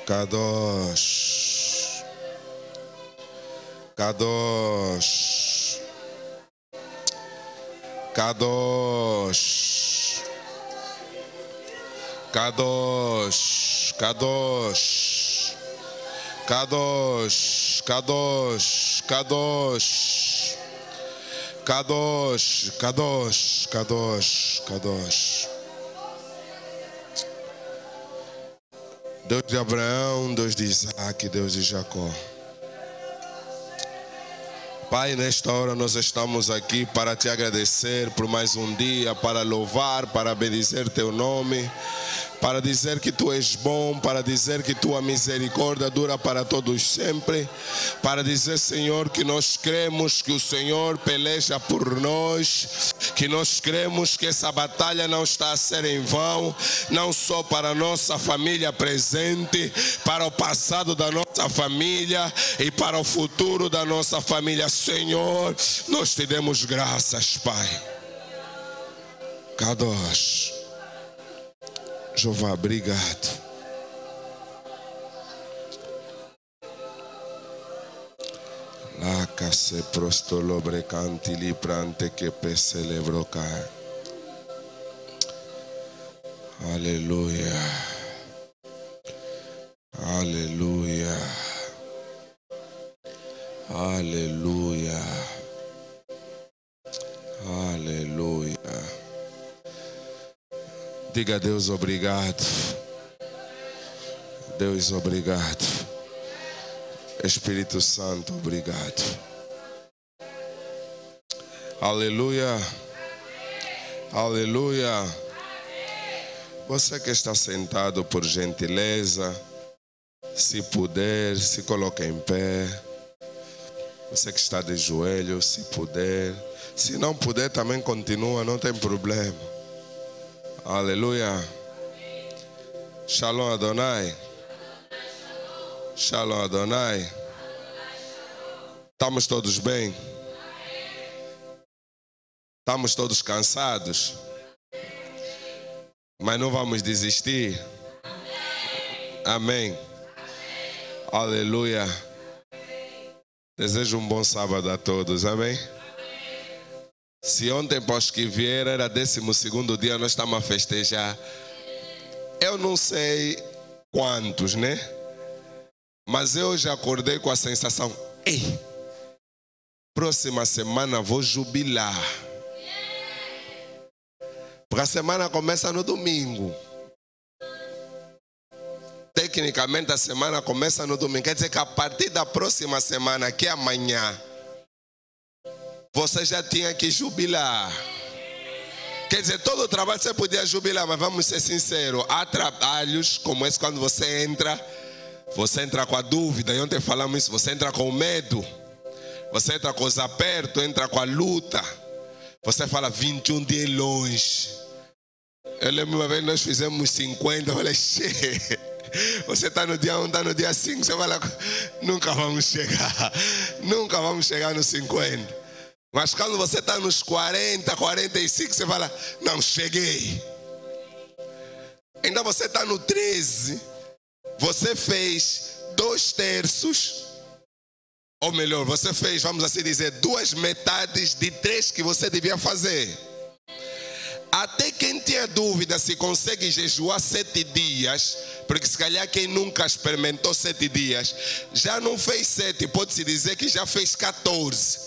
Kadosh, Kadosh, Kadosh, Kadosh, Kadosh, Kadosh, Kadosh, Kadosh, Kadosh, Kadosh, Kadosh, Kadosh. Deus de Abraão, Deus de Isaac, Deus de Jacó. Pai, nesta hora nós estamos aqui para te agradecer por mais um dia, para louvar, para bendizer teu nome, para dizer que tu és bom, para dizer que tua misericórdia dura para todos sempre, para dizer, Senhor, que nós cremos que o Senhor peleja por nós, que nós cremos que essa batalha não está a ser em vão, não só para a nossa família presente, para o passado da nossa família e para o futuro da nossa família. Senhor, nós te demos graças, Pai. Kadosh, Jeová, obrigado. Laca se prostolobre cantili prante que pe celebroca. Aleluia. Aleluia. Aleluia. Aleluia. Diga a Deus obrigado. Deus obrigado. Espírito Santo, obrigado. Aleluia. Aleluia. Você que está sentado, por gentileza, se puder, se coloque em pé. Você que está de joelhos, se puder. Se não puder, também continua, não tem problema. Aleluia. Shalom Adonai. Shalom Adonai. Estamos todos bem? Estamos todos cansados? Mas não vamos desistir? Amém. Aleluia. Desejo um bom sábado a todos, amém? Se ontem após que vier era 12º dia, nós estamos a festejar. Eu não sei quantos, né? Mas eu já acordei com a sensação, ei, próxima semana vou jubilar. Porque a semana começa no domingo. Tecnicamente a semana começa no domingo. Quer dizer que a partir da próxima semana, que é amanhã, você já tinha que jubilar. Quer dizer, todo o trabalho você podia jubilar, mas vamos ser sinceros, há trabalhos como esse quando você entra com a dúvida, e ontem falamos isso, você entra com o medo, você entra com os apertos, entra com a luta, você fala 21 dias longe. Eu lembro uma vez nós fizemos 50, eu falei, você está no dia 1, está no dia 5, você fala, nunca vamos chegar nos 50. Mas quando você está nos 40, 45, você fala, não, cheguei. Então você está no 13, você fez 2/3, ou melhor, você fez, vamos assim dizer, 2 metades de 3 que você devia fazer. Até quem tinha dúvida se consegue jejuar 7 dias, porque se calhar quem nunca experimentou 7 dias, já não fez 7, pode-se dizer que já fez 14.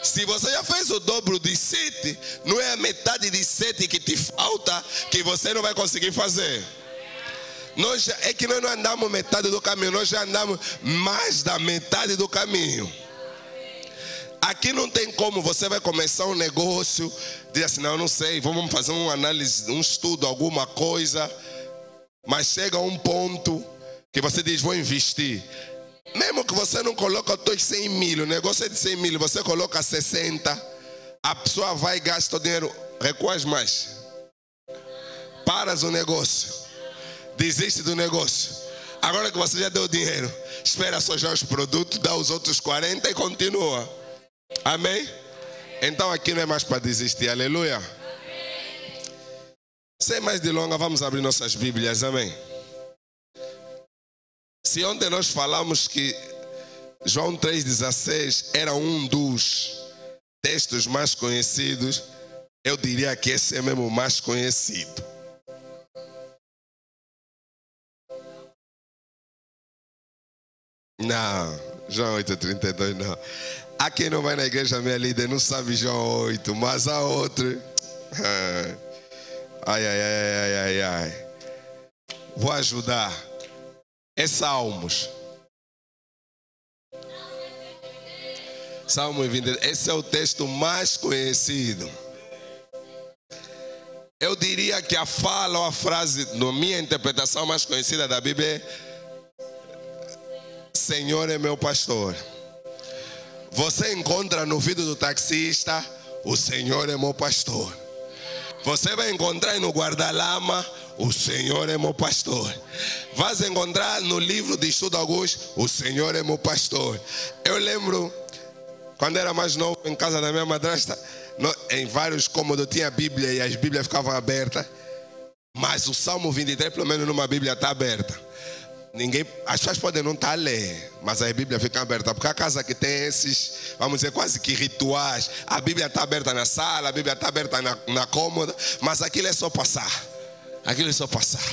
Se você já fez o dobro de 7, não é a metade de 7 que te falta que você não vai conseguir fazer. É que nós não andamos metade do caminho, nós já andamos mais da metade do caminho. Aqui não tem como você vai começar um negócio, diz assim, não sei, vamos fazer uma análise, um estudo, alguma coisa, mas chega a um ponto que você diz, vou investir. Mesmo que você não coloque os teus 100 mil, o negócio é de 100 mil, você coloca 60, a pessoa vai e gasta o dinheiro, recuas mais. Paras o negócio, desiste do negócio. Agora que você já deu o dinheiro, espera só já os produtos, dá os outros 40 e continua. Amém? Então aqui não é mais para desistir, aleluia. Sem mais delongas, vamos abrir nossas Bíblias, amém? Se ontem nós falamos que João 3,16 era um dos textos mais conhecidos, eu diria que esse é mesmo o mais conhecido. Não, João 8,32 não. Há quem não vai na igreja, minha líder, não sabe João 8, mas há outro. Ai. Vou ajudar. É Salmos. Salmo 20. Esse é o texto mais conhecido. Eu diria que a fala ou a frase, na minha interpretação mais conhecida da Bíblia é: Senhor é meu pastor. Você encontra no vidro do taxista: o Senhor é meu pastor. Você vai encontrar no guarda-lama: o Senhor é meu pastor. Vais encontrar no livro de estudo alguns: o Senhor é meu pastor. Eu lembro, quando era mais novo, em casa da minha madrasta, em vários cômodos tinha a Bíblia e as Bíblias ficavam abertas. Mas o Salmo 23, pelo menos numa Bíblia, está aberta. As pessoas podem não estar a ler, mas a Bíblia fica aberta. Porque a casa que tem esses, vamos dizer, quase que rituais, a Bíblia está aberta na sala, a Bíblia está aberta na cômoda, mas aquilo é só passar. Aquilo é só passar.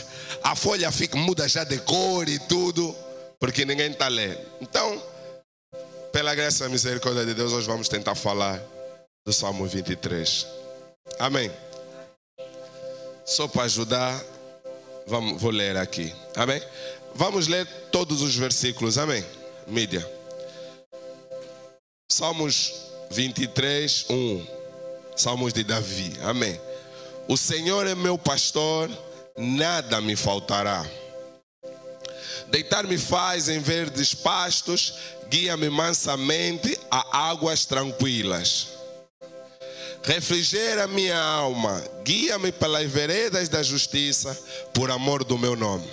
A folha muda já de cor e tudo, porque ninguém está a ler. Então, pela graça e misericórdia de Deus, hoje vamos tentar falar do Salmo 23. Amém? Só para ajudar, vou ler aqui. Amém? Vamos ler todos os versículos. Amém? Mídia. Salmos 23, 1. Salmos de Davi. Amém? O Senhor é meu pastor, nada me faltará. Deitar-me faz em verdes pastos, guia-me mansamente a águas tranquilas. Refrigera minha alma, guia-me pelas veredas da justiça, por amor do meu nome.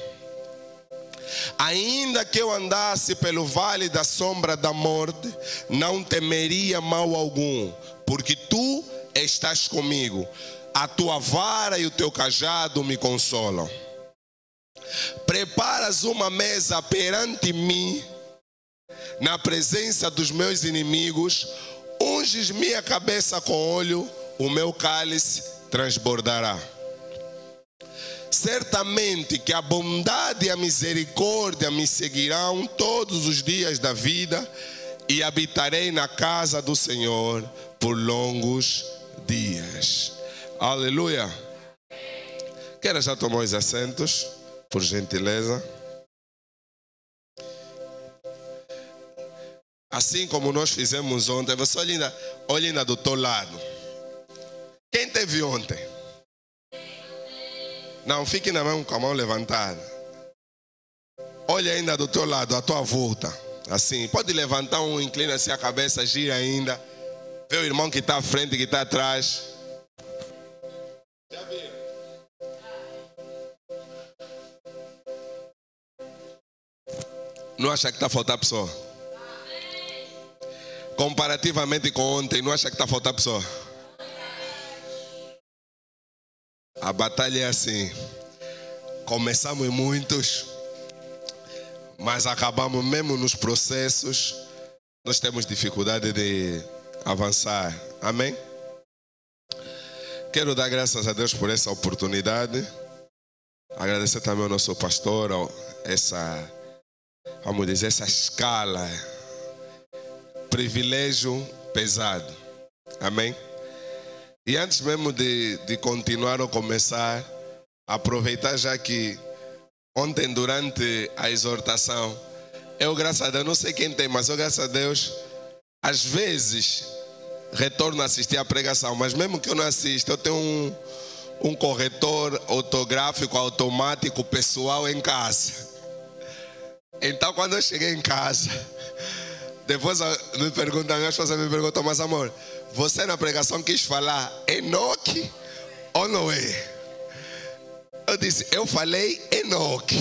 Ainda que eu andasse pelo vale da sombra da morte, não temeria mal algum, porque tu estás comigo. A tua vara e o teu cajado me consolam. Preparas uma mesa perante mim, na presença dos meus inimigos. Unges minha cabeça com óleo, o meu cálice transbordará. Certamente que a bondade e a misericórdia me seguirão todos os dias da vida, e habitarei na casa do Senhor por longos dias. Aleluia. Quero já tomar os assentos, por gentileza. Assim como nós fizemos ontem, você olha ainda do teu lado. Quem teve ontem? Não, fique na mão com a mão levantada. Olha ainda do teu lado, à tua volta. Assim, pode levantar inclina assim a cabeça, gira ainda. Vê o irmão que está à frente, que está atrás. Já viram? Não acha que está a faltar pessoa? Comparativamente com ontem, não acha que está a faltar pessoa? A batalha é assim. Começamos em muitos, mas acabamos mesmo nos processos. Nós temos dificuldade de avançar. Amém? Quero dar graças a Deus por essa oportunidade. Agradecer também ao nosso pastor, essa escala. Privilégio pesado. Amém? E antes mesmo de continuar ou começar, aproveitar já que ontem durante a exortação, eu graças a Deus, não sei quem tem, mas eu graças a Deus, às vezes retorno a assistir a pregação, mas mesmo que eu não assista, eu tenho um corretor ortográfico automático pessoal em casa. Então quando eu cheguei em casa, depois a minha esposa me perguntou: mas amor, você na pregação quis falar Enoque ou Noé? Eu disse: eu falei Enoque.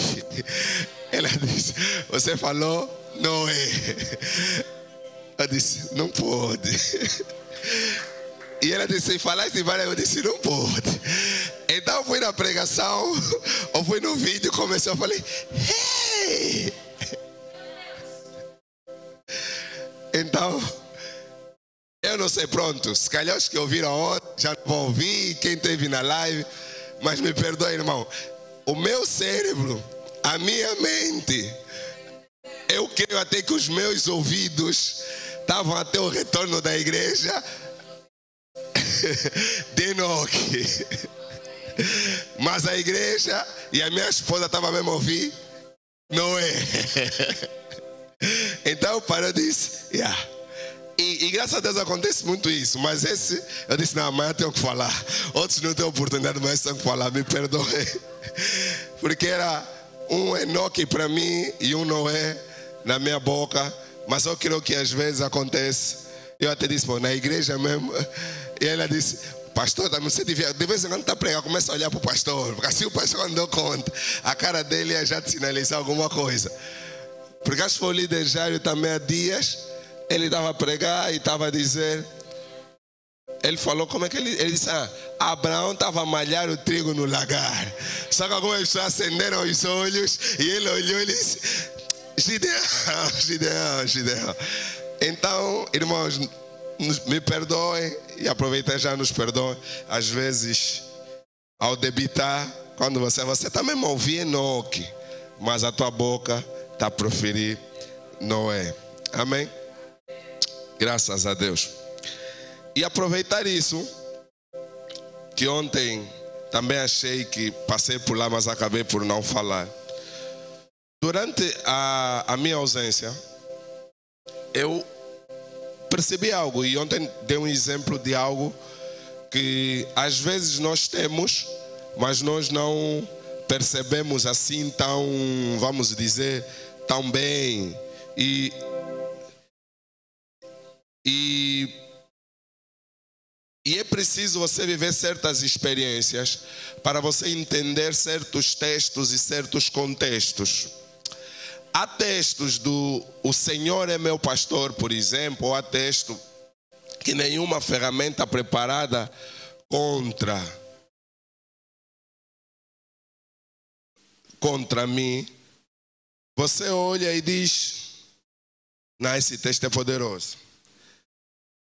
Ela disse: você falou Noé. Eu disse: não pode. E ela disse: falaste várias. Eu disse: não pode. Então eu fui na pregação, ou fui no vídeo, comecei a falar: hey! Então, eu não sei, pronto, se calhar os que ouviram ontem já não vão ouvir, quem esteve na live, mas me perdoe, irmão. O meu cérebro, a minha mente, eu creio até que os meus ouvidos estavam até o retorno da igreja de Enoque. Mas a igreja e a minha esposa estavam mesmo a ouvir Noé. Então eu parei e disse, yeah. E graças a Deus acontece muito isso. Mas esse, eu disse, não, amanhã eu tenho que falar. Outros não têm oportunidade, mas tenho que falar, me perdoe. Porque era um Enoque para mim e um Noé na minha boca. Mas eu creio que às vezes acontece. Eu até disse, na igreja mesmo. E ela disse, pastor, você devia, de vez em quando está pregando, começa a olhar para o pastor. Porque assim o pastor não deu conta. A cara dele ia já te sinalizar alguma coisa. Porque acho que foi o líder Jairo também há dias. Ele estava a pregar e estava a dizer. Ele falou, como é que ele disse, Abraão estava a malhar o trigo no lagar. Só que algumas pessoas acenderam os olhos e ele olhou e disse, Gideão. Então, irmãos, me perdoem e aproveitem já nos perdoem. Às vezes, ao debitar, quando você está mesmo a ouvir Enoque, mas a tua boca está a proferir Noé. Amém? Graças a Deus. E aproveitar isso, que ontem também achei que passei por lá, mas acabei por não falar. Durante a minha ausência, eu percebi algo, e ontem dei um exemplo de algo que às vezes nós temos, mas nós não percebemos assim tão, vamos dizer, tão bem. E é preciso você viver certas experiências para você entender certos textos e certos contextos. Há textos do O Senhor é meu pastor, por exemplo, ou há texto que nenhuma ferramenta preparada contra mim. Você olha e diz, não, esse texto é poderoso.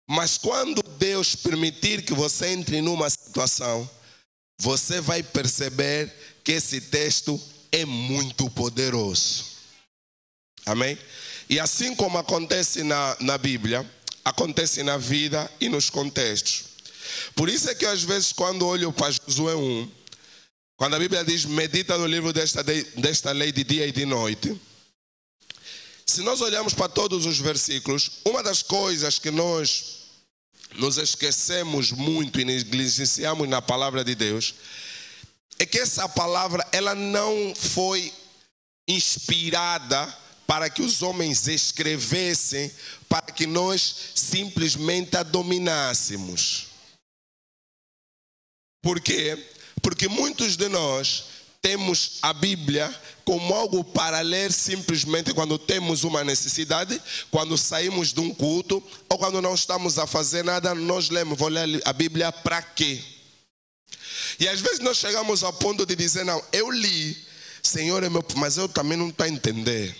Mas quando Deus permitir que você entre numa situação, você vai perceber que esse texto é muito poderoso. Amém? E assim como acontece na Bíblia, acontece na vida e nos contextos. Por isso é que às vezes quando olho para Josué 1, quando a Bíblia diz, medita no livro desta lei de dia e de noite. Se nós olharmos para todos os versículos, uma das coisas que nós nos esquecemos muito e negligenciamos na palavra de Deus é que essa palavra, ela não foi inspirada para que os homens escrevessem, para que nós simplesmente a dominássemos. Por quê? Porque muitos de nós temos a Bíblia como algo para ler simplesmente quando temos uma necessidade, quando saímos de um culto, ou quando não estamos a fazer nada, nós lemos, vou ler a Bíblia para quê? E às vezes nós chegamos ao ponto de dizer, não, eu li, Senhor é meu, mas eu também não estou a entender.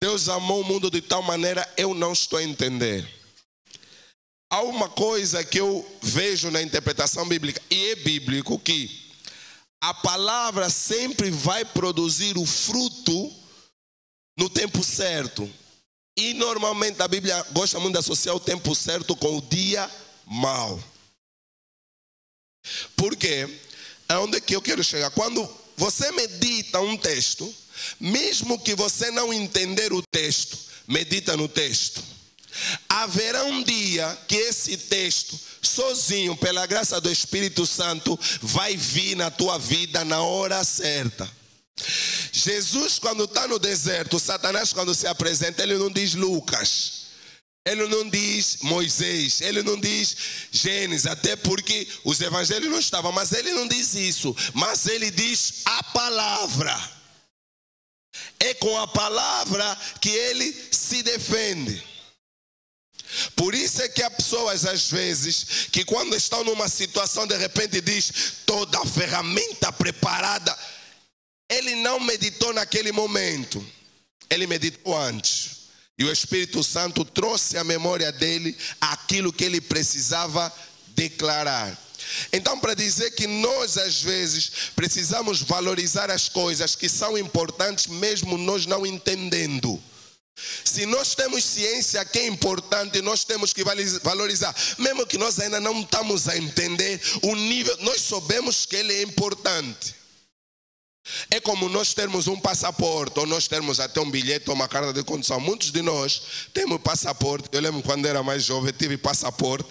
Deus amou o mundo de tal maneira, eu não estou a entender. Há uma coisa que eu vejo na interpretação bíblica, e é bíblico, que a palavra sempre vai produzir o fruto no tempo certo. E normalmente a Bíblia gosta muito de associar o tempo certo com o dia mau. Por quê? É onde que eu quero chegar. Quando você medita um texto, mesmo que você não entender o texto, medita no texto. Haverá um dia que esse texto, sozinho, pela graça do Espírito Santo, vai vir na tua vida na hora certa. Jesus, quando está no deserto, Satanás, quando se apresenta, ele não diz Lucas, ele não diz Moisés, ele não diz Gênesis, até porque os evangelhos não estavam, mas ele não diz isso, mas ele diz a palavra. É com a palavra que ele se defende. Por isso é que há pessoas às vezes que quando estão numa situação de repente diz toda a ferramenta preparada. Ele não meditou naquele momento, ele meditou antes. E o Espírito Santo trouxe à memória dele aquilo que ele precisava declarar. Então, para dizer que nós, às vezes, precisamos valorizar as coisas que são importantes, mesmo nós não entendendo. Se nós temos ciência que é importante, nós temos que valorizar. Mesmo que nós ainda não estamos a entender o nível, nós sabemos que ele é importante. É como nós termos um passaporte, ou nós termos até um bilhete ou uma carta de condução. Muitos de nós temos passaporte. Eu lembro quando era mais jovem, tive passaporte.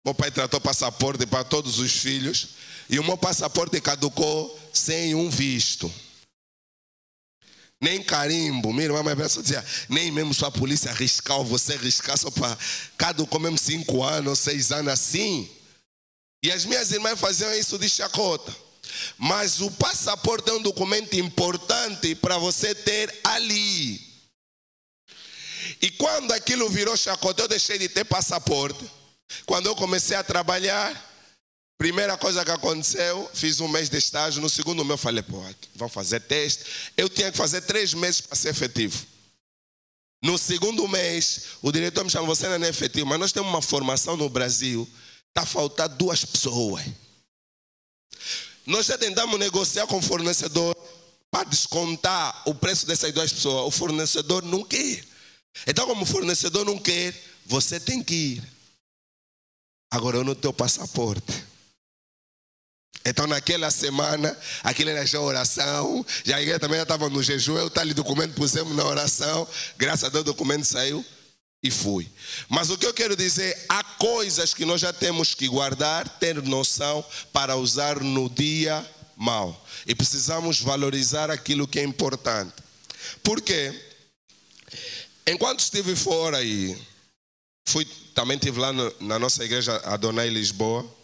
Meu pai tratou passaporte para todos os filhos. E o meu passaporte caducou sem um visto. Nem carimbo. Minha irmã mais velha dizia, nem mesmo sua polícia arriscar ou você arriscar só para caducou mesmo 5 anos, 6 anos assim. E as minhas irmãs faziam isso de chacota. Mas o passaporte é um documento importante para você ter ali. E quando aquilo virou chacota, eu deixei de ter passaporte. Quando eu comecei a trabalhar, primeira coisa que aconteceu, fiz 1 mês de estágio. No segundo mês eu falei, pô, vão fazer teste. Eu tinha que fazer 3 meses para ser efetivo. No segundo mês, o diretor me chamou, você não é efetivo, mas nós temos uma formação no Brasil, está faltando 2 pessoas. Nós já tentamos negociar com o fornecedor para descontar o preço dessas 2 pessoas. O fornecedor não quer. Então, como o fornecedor não quer, você tem que ir. Agora eu não tenho passaporte. Então naquela semana, aquilo era já oração. Já a igreja também já estava no jejum. Eu estava ali, documento, pusemos na oração. Graças a Deus o documento saiu e fui. Mas o que eu quero dizer, há coisas que nós já temos que guardar, ter noção para usar no dia mau. E precisamos valorizar aquilo que é importante. Por quê? Enquanto estive fora e também estive lá na nossa igreja Adonai Lisboa.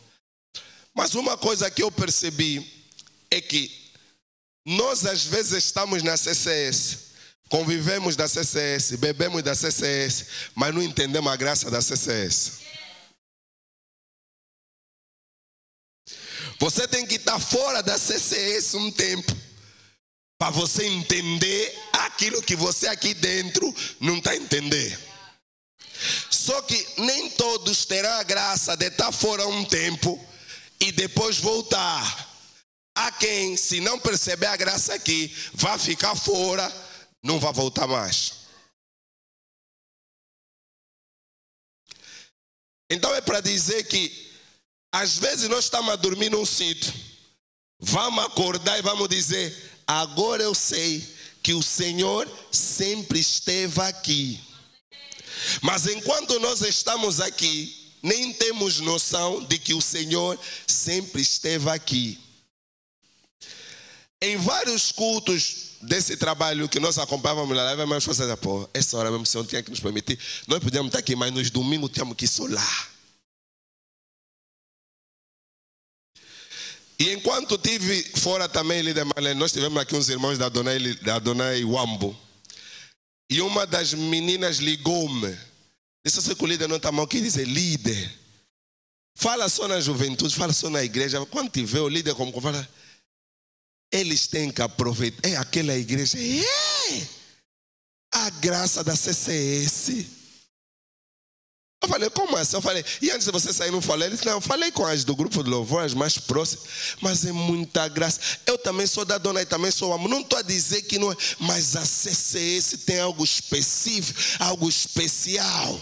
Mas uma coisa que eu percebi é que nós às vezes estamos na CCS, convivemos da CCS, bebemos da CCS, mas não entendemos a graça da CCS. Você tem que estar fora da CCS um tempo para você entender aquilo que você aqui dentro não está entendendo. Só que nem todos terão a graça de estar fora um tempo e depois voltar. Há quem, se não perceber a graça aqui, vai ficar fora, não vai voltar mais. Então é para dizer que às vezes nós estamos a dormir num sítio, vamos acordar e vamos dizer, agora eu sei que o Senhor sempre esteve aqui. Mas enquanto nós estamos aqui, nem temos noção de que o Senhor sempre esteve aqui. Em vários cultos desse trabalho que nós acompanhávamos na live, mas você diz, pô, essa hora mesmo o Senhor tinha que nos permitir. Nós podíamos estar aqui, mas nos domingos tínhamos que ir solar. E enquanto estive fora também, líder Marlene, nós tivemos aqui uns irmãos da Adonai Wambo. E uma das meninas ligou-me. Disse assim que o líder não está mal. Que dizer, líder, fala só na juventude, fala só na igreja. Quando tiver o líder como fala, eles têm que aproveitar. É aquela igreja, é a graça da CCS. Eu falei, como assim? Eu falei, e antes de você sair não falei? Ele disse, não, eu falei com as do grupo de louvor, as mais próximas, mas é muita graça. Eu também sou da Dona e também sou amo. Não estou a dizer que não é, mas a CCS tem algo específico, algo especial.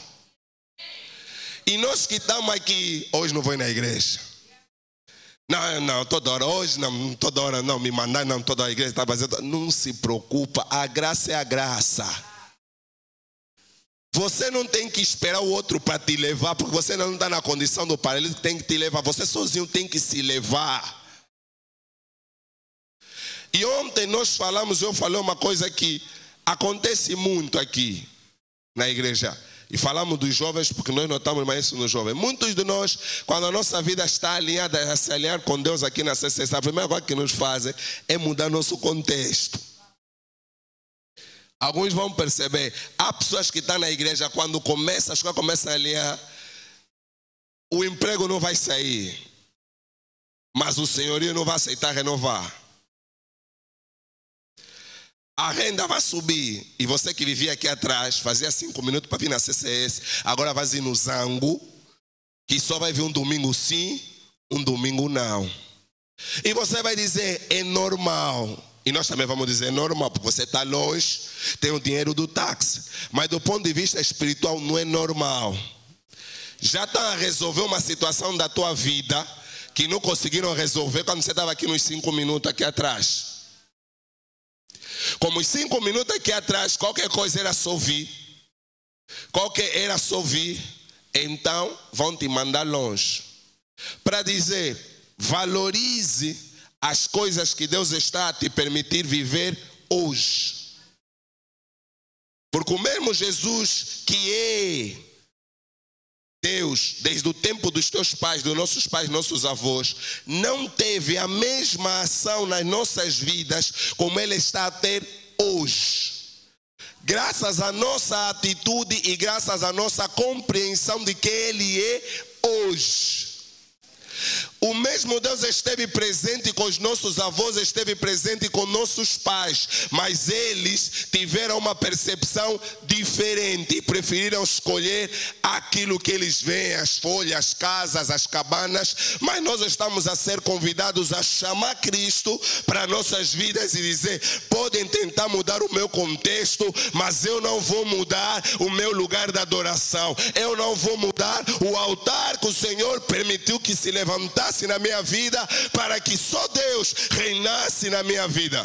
E nós que estamos aqui, hoje não vou ir na igreja. Não, toda hora, hoje não, toda hora não, me mandar, não, toda a igreja está fazendo. Não se preocupa, a graça é a graça. Você não tem que esperar o outro para te levar, porque você não está na condição do paralítico, tem que te levar. Você sozinho tem que se levar. E ontem nós falamos, eu falei uma coisa que acontece muito aqui na igreja. E falamos dos jovens, porque nós notamos mais isso nos jovens. Muitos de nós, quando a nossa vida está alinhada, a se alinhar com Deus aqui na CCS, a primeira coisa que nos fazem é mudar nosso contexto. Alguns vão perceber, há pessoas que estão na igreja, quando as coisas começam a alinhar, o emprego não vai sair, mas o senhorio não vai aceitar renovar. a renda vai subir. E você que vivia aqui atrás, fazia 5 minutos para vir na CCS, agora vai ir no Zango, que só vai vir um domingo sim, um domingo não. E você vai dizer, é normal. E nós também vamos dizer, é normal, porque você está longe, tem o dinheiro do táxi. Mas do ponto de vista espiritual, não é normal. Já está a resolver uma situação da tua vida que não conseguiram resolver quando você estava aqui nos 5 minutos aqui atrás. Como os 5 minutos aqui atrás, qualquer coisa era só vir. Então vão te mandar longe. Para dizer, valorize as coisas que Deus está a te permitir viver hoje. Porque o mesmo Jesus que é Deus, desde o tempo dos teus pais, dos nossos avós, não teve a mesma ação nas nossas vidas como Ele está a ter hoje. Graças à nossa atitude e graças à nossa compreensão de quem Ele é hoje. O mesmo Deus esteve presente com os nossos avós, esteve presente com nossos pais, mas eles tiveram uma percepção diferente e preferiram escolher aquilo que eles veem, as folhas, as casas, as cabanas. Mas nós estamos a ser convidados a chamar Cristo para nossas vidas e dizer, podem tentar mudar o meu contexto, mas eu não vou mudar o meu lugar de adoração, eu não vou mudar o altar que o Senhor permitiu que se levantasse na minha vida, para que só Deus reinasse na minha vida.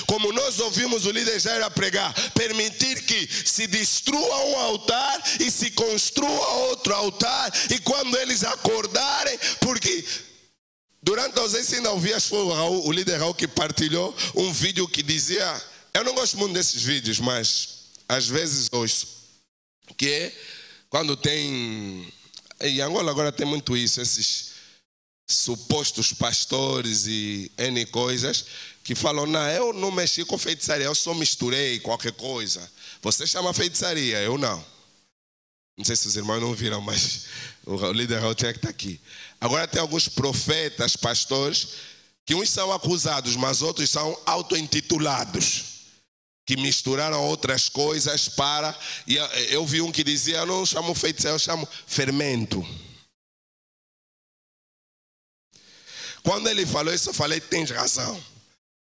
Como nós ouvimos o líder Jair a pregar, permitir que se destrua um altar e se construa outro altar, e quando eles acordarem, porque durante a ausência ainda ouvi, acho que foi o líder Raul que partilhou um vídeo que dizia, eu não gosto muito desses vídeos, mas às vezes ouço, que é quando tem, em Angola agora tem muito isso, esses supostos pastores e N coisas que falam, não, eu não mexi com feitiçaria, eu só misturei qualquer coisa. Você chama feitiçaria, eu não. Não sei se os irmãos não viram, mas o líder Raul tinha que estar aqui. Agora tem alguns profetas, pastores, que uns são acusados, mas outros são auto-intitulados, que misturaram outras coisas para... E eu vi um que dizia, eu não chamo feitiçaria, eu chamo fermento. Quando ele falou isso, eu falei, tens razão.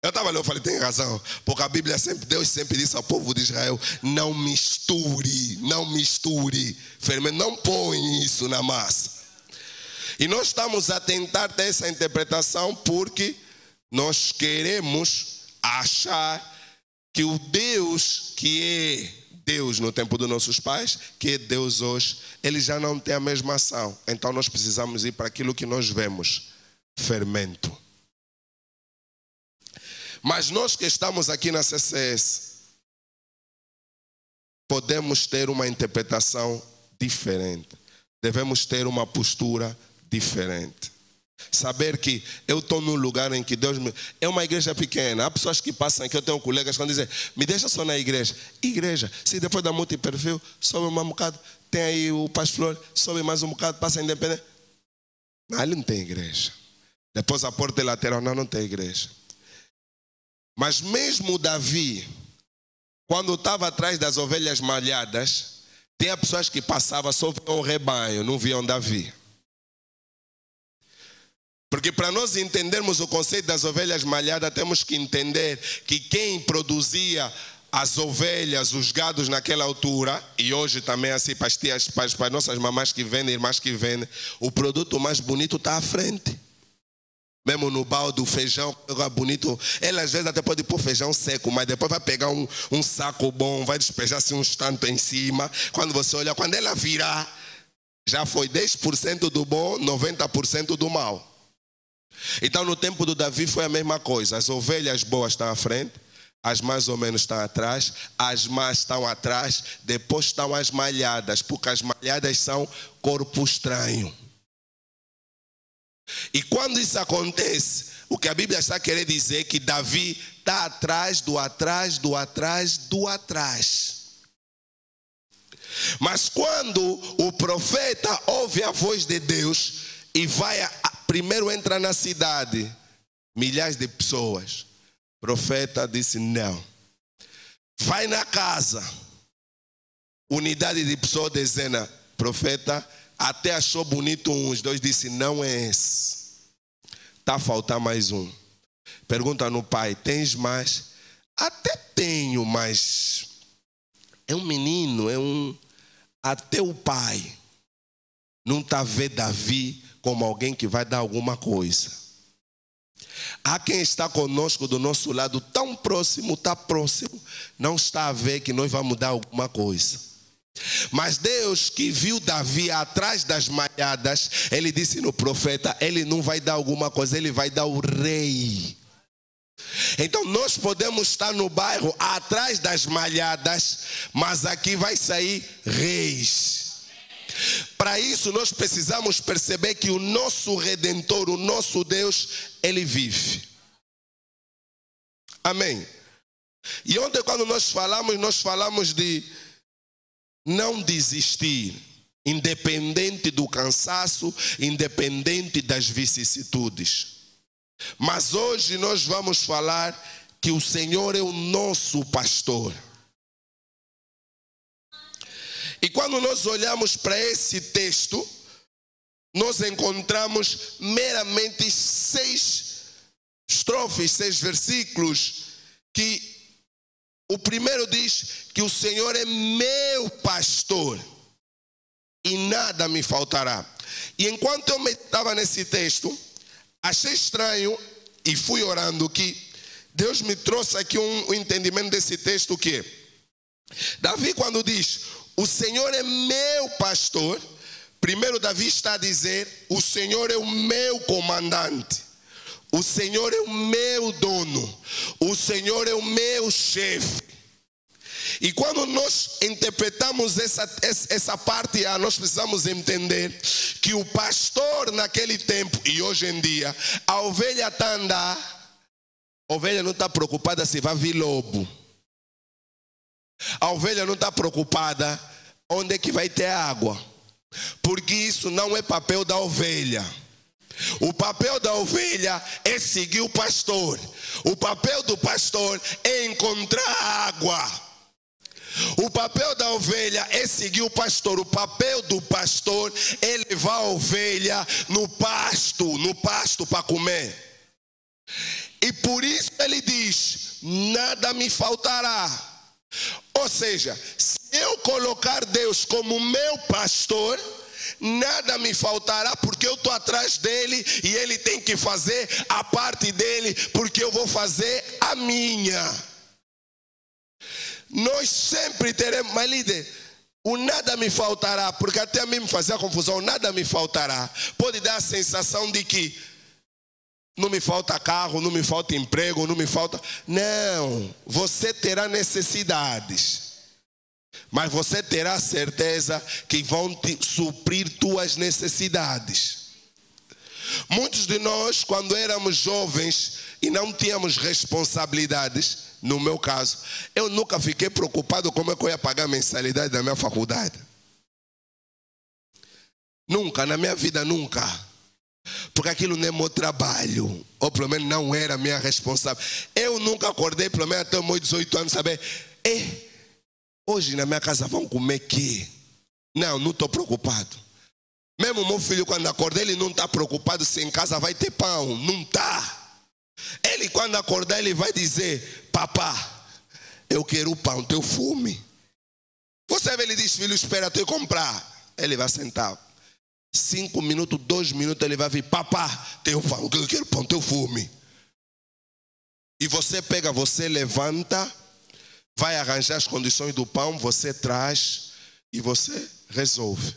Eu estava ali, eu falei, tem razão. Porque a Bíblia sempre, Deus sempre disse ao povo de Israel, não misture fermento, não põe isso na massa. E nós estamos a tentar ter essa interpretação porque nós queremos achar que o Deus que é Deus no tempo dos nossos pais, que é Deus hoje, ele já não tem a mesma ação. Então nós precisamos ir para aquilo que nós vemos. Fermento. Mas nós que estamos aqui na CCS podemos ter uma interpretação diferente, devemos ter uma postura diferente, saber que eu estou num lugar em que Deus me... É uma igreja pequena, há pessoas que passam aqui, eu tenho colegas que dizem, me deixa só na igreja, se depois da multiperfil sobe um bocado, tem aí o Pastor Flor, sobe mais um bocado, passa a Independente, não, ali não tem igreja. Depois a porta lateral, não tem igreja. Mas mesmo Davi, quando estava atrás das ovelhas malhadas, tinha pessoas que passavam, só viam o rebanho, não viam Davi. Porque para nós entendermos o conceito das ovelhas malhadas, temos que entender que quem produzia as ovelhas, os gados naquela altura, e hoje também assim para as tias, para as nossas mamães que vendem, irmãs que vendem, o produto mais bonito está à frente. Mesmo no balde, o feijão bonito, ele às vezes até pode pôr feijão seco, mas depois vai pegar um saco bom, vai despejar assim uns tanto em cima. Quando você olha, quando ela virar, já foi 10% do bom, 90% do mal. Então no tempo do Davi foi a mesma coisa. As ovelhas boas estão à frente, as mais ou menos estão atrás, as más estão atrás, depois estão as malhadas, porque as malhadas são corpo estranho. E quando isso acontece, o que a Bíblia está querendo dizer é que Davi está atrás do atrás, do atrás, do atrás. Mas quando o profeta ouve a voz de Deus e primeiro entra na cidade, milhares de pessoas, o profeta disse, não, vai na casa. Unidade de pessoa, dezena. Profeta até achou bonito uns dois, disse: não é esse. Está a faltar mais um. Pergunta no pai: tens mais? Até tenho, mas é um menino, até o pai não está a ver Davi como alguém que vai dar alguma coisa. Há quem está conosco do nosso lado, tão próximo, está próximo, não está a ver que nós vamos dar alguma coisa. Mas Deus, que viu Davi atrás das malhadas, ele disse no profeta: ele não vai dar alguma coisa, ele vai dar o rei. Então nós podemos estar no bairro atrás das malhadas, mas aqui vai sair reis. Para isso nós precisamos perceber que o nosso Redentor, o nosso Deus, ele vive. Amém. E ontem, quando nós falamos de não desistir, independente do cansaço, independente das vicissitudes. Mas hoje nós vamos falar que o Senhor é o nosso pastor. E quando nós olhamos para esse texto, nós encontramos meramente 6 estrofes, 6 versículos, que o primeiro diz que o Senhor é meu pastor e nada me faltará. E enquanto eu meditava nesse texto, achei estranho e fui orando que Deus me trouxe aqui um entendimento desse texto, que Davi, quando diz o Senhor é meu pastor, primeiro Davi está a dizer: o Senhor é o meu comandante, o Senhor é o meu dono, o Senhor é o meu chefe. E quando nós interpretamos essa parte, nós precisamos entender que o pastor naquele tempo e hoje em dia, a ovelha está a andar, a ovelha não está preocupada se vai vir lobo. A ovelha não está preocupada onde é que vai ter água, porque isso não é papel da ovelha. O papel da ovelha é seguir o pastor. O papel do pastor é encontrar água. O papel da ovelha é seguir o pastor. O papel do pastor é levar a ovelha no pasto para comer. E por isso ele diz: nada me faltará. Ou seja, se eu colocar Deus como meu pastor, nada me faltará, porque eu estou atrás dele e ele tem que fazer a parte dele, porque eu vou fazer a minha. Nós sempre teremos, mas líder, o nada me faltará, porque até a mim me fazia confusão, nada me faltará. Pode dar a sensação de que não me falta carro, não me falta emprego, não me falta... Não, você terá necessidades, mas você terá a certeza que vão te suprir tuas necessidades. Muitos de nós, quando éramos jovens e não tínhamos responsabilidades, no meu caso, eu nunca fiquei preocupado como é que eu ia pagar a mensalidade da minha faculdade. Nunca, na minha vida nunca. Porque aquilo não é meu trabalho, ou pelo menos não era minha responsabilidade. Eu nunca acordei, pelo menos até os meus 18 anos, saber: hoje na minha casa vão comer quê? Não estou preocupado. Mesmo o meu filho, quando acorda, ele não está preocupado se em casa vai ter pão. Não está. Ele, quando acordar, ele vai dizer: papá, eu quero o pão, teu fome. Você vê, ele diz: filho, espera tu ir comprar. Ele vai sentar. 5 minutos, 2 minutos, ele vai vir: papá, teu pão, eu quero pão, teu fome. E você pega, você levanta, vai arranjar as condições do pão, você traz e você resolve.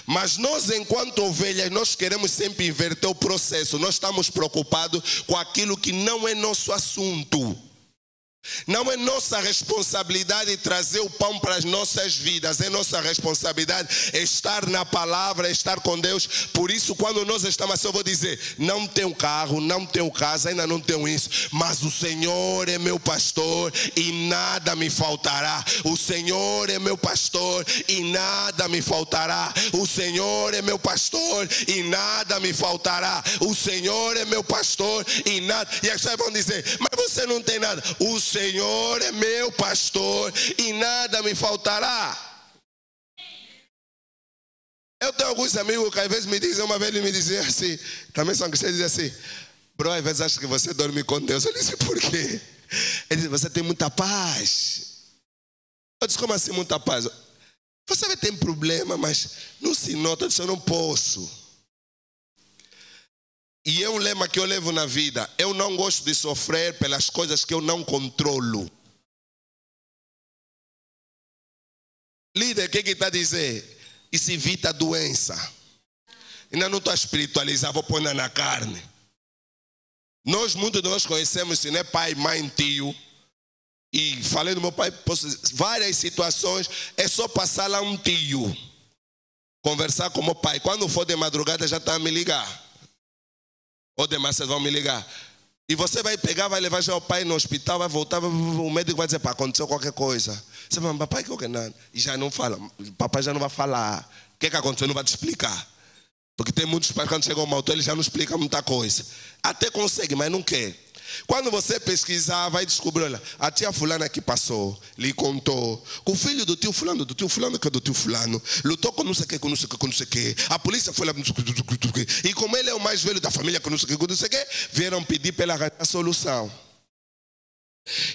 Mas nós, enquanto ovelhas, nós queremos sempre inverter o processo. Nós estamos preocupados com aquilo que não é nosso assunto. Não é nossa responsabilidade trazer o pão para as nossas vidas. É nossa responsabilidade estar na palavra, estar com Deus. Por isso, quando nós estamos assim, eu vou dizer: não tenho carro, não tenho casa, ainda não tenho isso, mas o Senhor é meu pastor e nada me faltará. O Senhor é meu pastor e nada me faltará. O Senhor é meu pastor e nada me faltará. O Senhor é meu pastor e nada. E as pessoas vão dizer: mas você não tem nada. O Senhor é meu pastor e nada me faltará. Eu tenho alguns amigos que às vezes me dizem, uma vez ele me dizia assim, também são cristãos, dizem assim, bro, às vezes acho que você dorme com Deus. Eu disse, por quê? Ele disse, você tem muita paz. Eu disse, como assim muita paz? Você vai ter problema, mas não se nota. Eu disse, eu não posso. E é um lema que eu levo na vida. Eu não gosto de sofrer pelas coisas que eu não controlo. Líder, o que está a dizer? Isso evita a doença. Ainda não estou a espiritualizar, vou pôr na carne. Muitos de nós conhecemos, se não é pai, mãe, tio. E falei do meu pai, várias situações, é só passar lá um tio. Conversar com meu pai. Quando for de madrugada já está a me ligar. Ou demais vocês vão me ligar. E você vai pegar, vai levar já o pai no hospital, vai voltar, o médico vai dizer, pá, aconteceu qualquer coisa. Você vai, papai, que é nada? E já não fala, papai já não vai falar. O que aconteceu? Não vai te explicar. Porque tem muitos pais, quando chegam ao mal, ele já não explica muita coisa. Até consegue, mas não quer. Quando você pesquisar, vai descobrir, olha, a tia fulana que passou, lhe contou, que o filho do tio fulano, que é do tio fulano, lutou com não sei o que, com não sei o que, com não sei o que, a polícia foi lá, e como ele é o mais velho da família, com não sei o que, com não sei o que, vieram pedir para ele arranjar a solução.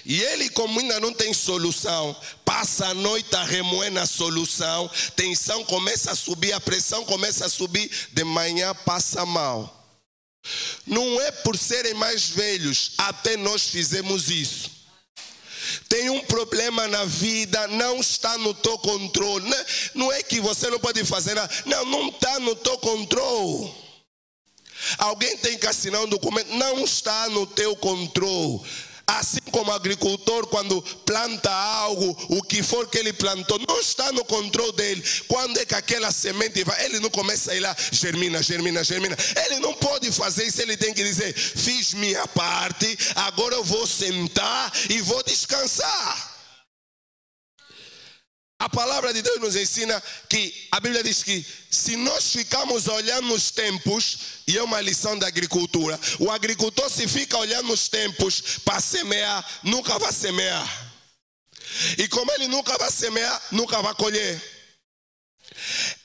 E ele, como ainda não tem solução, passa a noite a remoer na solução, tensão começa a subir, a pressão começa a subir, de manhã passa mal. Não é por serem mais velhos, até nós fizemos isso. Tem um problema na vida, não está no teu controle. Não é que você não pode fazer nada, não está no teu controle. Alguém tem que assinar um documento, não está no teu controle. Assim como o agricultor, quando planta algo, o que for que ele plantou, não está no controle dele. Quando é que aquela semente vai, ele não começa a ir lá, germina. Ele não pode fazer isso, ele tem que dizer, fiz minha parte, agora eu vou sentar e vou descansar. A palavra de Deus nos ensina que, a Bíblia diz que se nós ficarmos olhando os tempos, e é uma lição da agricultura, o agricultor se fica olhando os tempos para semear, nunca vai semear. E como ele nunca vai semear, nunca vai colher.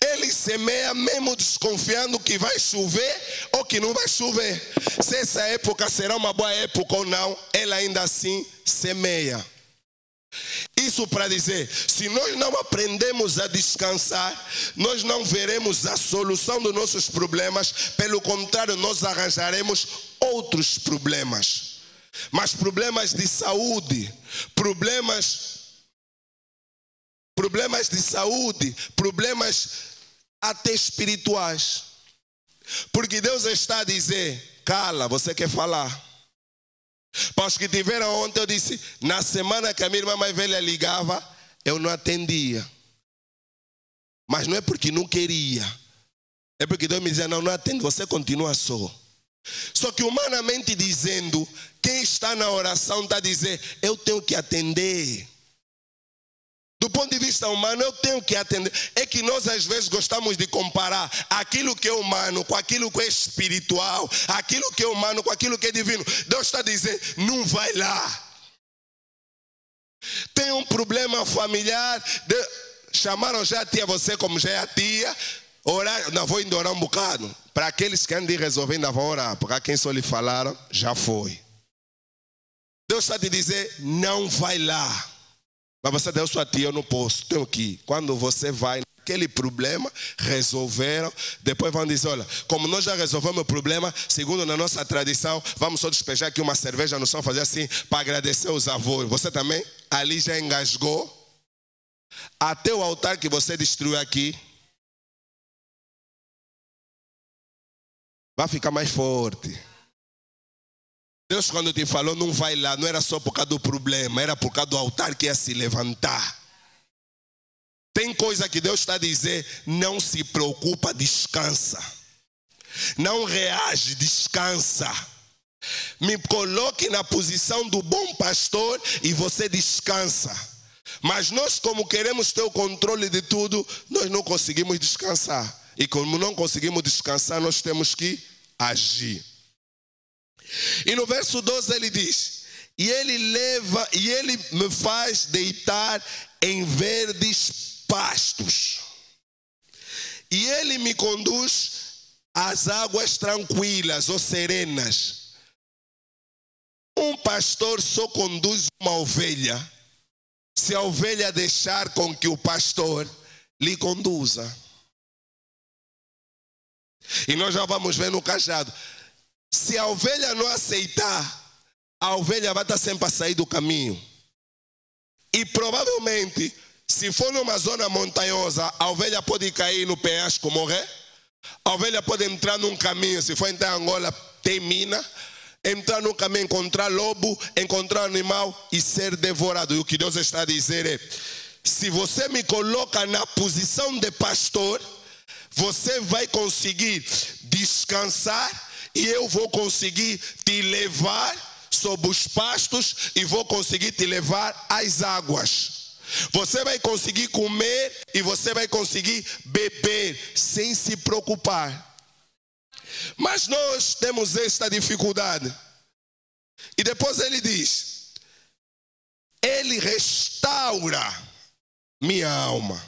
Ele semeia mesmo desconfiando que vai chover ou que não vai chover. Se essa época será uma boa época ou não, ele ainda assim semeia. Isso para dizer, se nós não aprendemos a descansar, nós não veremos a solução dos nossos problemas. Pelo contrário, nós arranjaremos outros problemas. Mas problemas de saúde, problemas de saúde, problemas até espirituais. Porque Deus está a dizer, cala, você quer falar. Para os que tiveram ontem, eu disse, na semana que a minha irmã mais velha ligava, eu não atendia. Mas não é porque não queria. É porque Deus me dizia, não atende, você continua só. Só que humanamente dizendo, quem está na oração está a dizer, eu tenho que atender. Do ponto de vista humano, eu tenho que atender. É que nós às vezes gostamos de comparar aquilo que é humano com aquilo que é espiritual, aquilo que é humano com aquilo que é divino. Deus está a dizer, não vai lá. Tem um problema familiar, chamaram já a tia, você como já é a tia, orar, não vou indo orar um bocado. Para aqueles que andam de resolver, ainda vão orar, porque a quem só lhe falaram, já foi. Deus está a te dizer, não vai lá. Mas você deu sua tia, eu não posso, tenho que ir. Quando você vai naquele problema, resolveram, depois vão dizer, olha, como nós já resolvemos o problema, segundo na nossa tradição, vamos só despejar aqui uma cerveja no chão, fazer assim, para agradecer os avós. Você também, ali já engasgou, até o altar que você destruiu aqui, vai ficar mais forte. Deus quando te falou não vai lá, não era só por causa do problema, era por causa do altar que ia se levantar. Tem coisa que Deus está a dizer, não se preocupa, descansa. Não reage, descansa. Me coloque na posição do bom pastor e você descansa. Mas nós, como queremos ter o controle de tudo, nós não conseguimos descansar. E como não conseguimos descansar, nós temos que agir. E no verso 12 ele diz, e ele me faz deitar em verdes pastos. E ele me conduz às águas tranquilas ou serenas. Um pastor só conduz uma ovelha se a ovelha deixar com que o pastor lhe conduza. E nós já vamos ver no cajado. Se a ovelha não aceitar, a ovelha vai estar sempre a sair do caminho. E provavelmente, se for numa zona montanhosa, a ovelha pode cair no penhasco, morrer. A ovelha pode entrar num caminho, se for entrar em Angola, tem mina. Entrar num caminho, encontrar lobo, encontrar animal e ser devorado. E o que Deus está a dizer é: se você me coloca na posição de pastor, você vai conseguir descansar e eu vou conseguir te levar sob os pastos e vou conseguir te levar às águas. Você vai conseguir comer e você vai conseguir beber sem se preocupar. Mas nós temos esta dificuldade. E depois ele diz: ele restaura minha alma.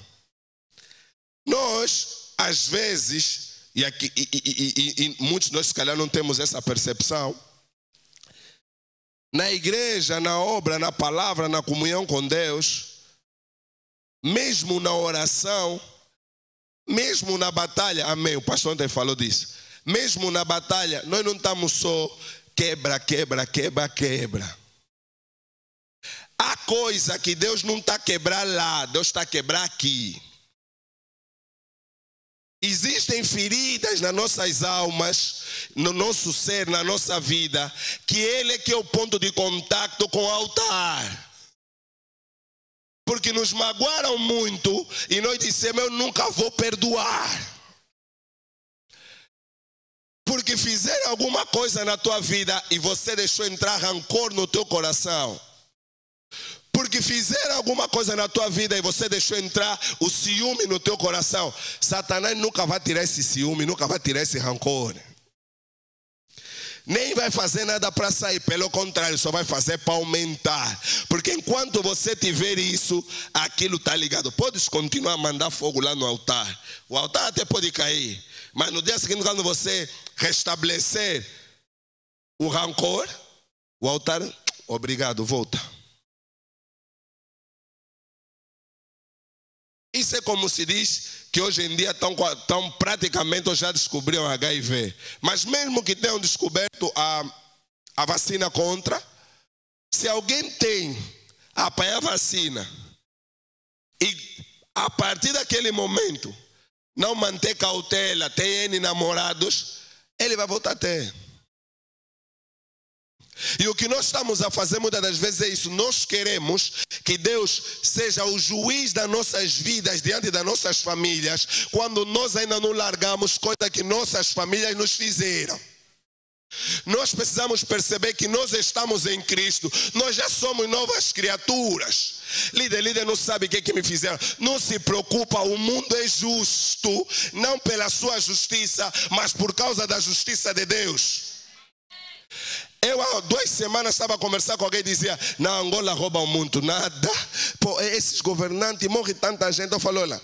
Nós, às vezes, e muitos de nós se calhar não temos essa percepção, na igreja, na obra, na palavra, na comunhão com Deus, mesmo na oração, mesmo na batalha, amém, o pastor ontem falou disso, mesmo na batalha, nós não estamos só quebra. Há coisa que Deus não está a quebrar lá, Deus está a quebrar aqui. Existem feridas nas nossas almas, no nosso ser, na nossa vida, que Ele é que é o ponto de contato com o altar. Porque nos magoaram muito e nós dissemos: eu nunca vou perdoar. Porque fizeram alguma coisa na tua vida e você deixou entrar rancor no teu coração. Porque fizeram alguma coisa na tua vida e você deixou entrar o ciúme no teu coração. Satanás nunca vai tirar esse ciúme, nunca vai tirar esse rancor. Nem vai fazer nada para sair, pelo contrário, só vai fazer para aumentar. Porque enquanto você tiver isso, aquilo está ligado. Podes continuar a mandar fogo lá no altar. O altar até pode cair. Mas no dia seguinte, quando você restabelecer o rancor, o altar, obrigado, volta. Isso é como se diz que hoje em dia estão praticamente já descobriram HIV. Mas mesmo que tenham descoberto a vacina contra, se alguém tem a apanhar a vacina e a partir daquele momento não manter cautela, tem N namorados, ele vai voltar a ter. E o que nós estamos a fazer muitas das vezes é isso. Nós queremos que Deus seja o juiz das nossas vidas diante das nossas famílias, quando nós ainda não largamos coisa que nossas famílias nos fizeram. Nós precisamos perceber que nós estamos em Cristo. Nós já somos novas criaturas. Líder não sabe o que me fizeram. Não se preocupa, o mundo é justo, não pela sua justiça, mas por causa da justiça de Deus. Eu há 2 semanas estava a conversar com alguém e dizia: na Angola roubam muito. Nada. Pô, esses governantes, morre tanta gente. Eu falo: olha,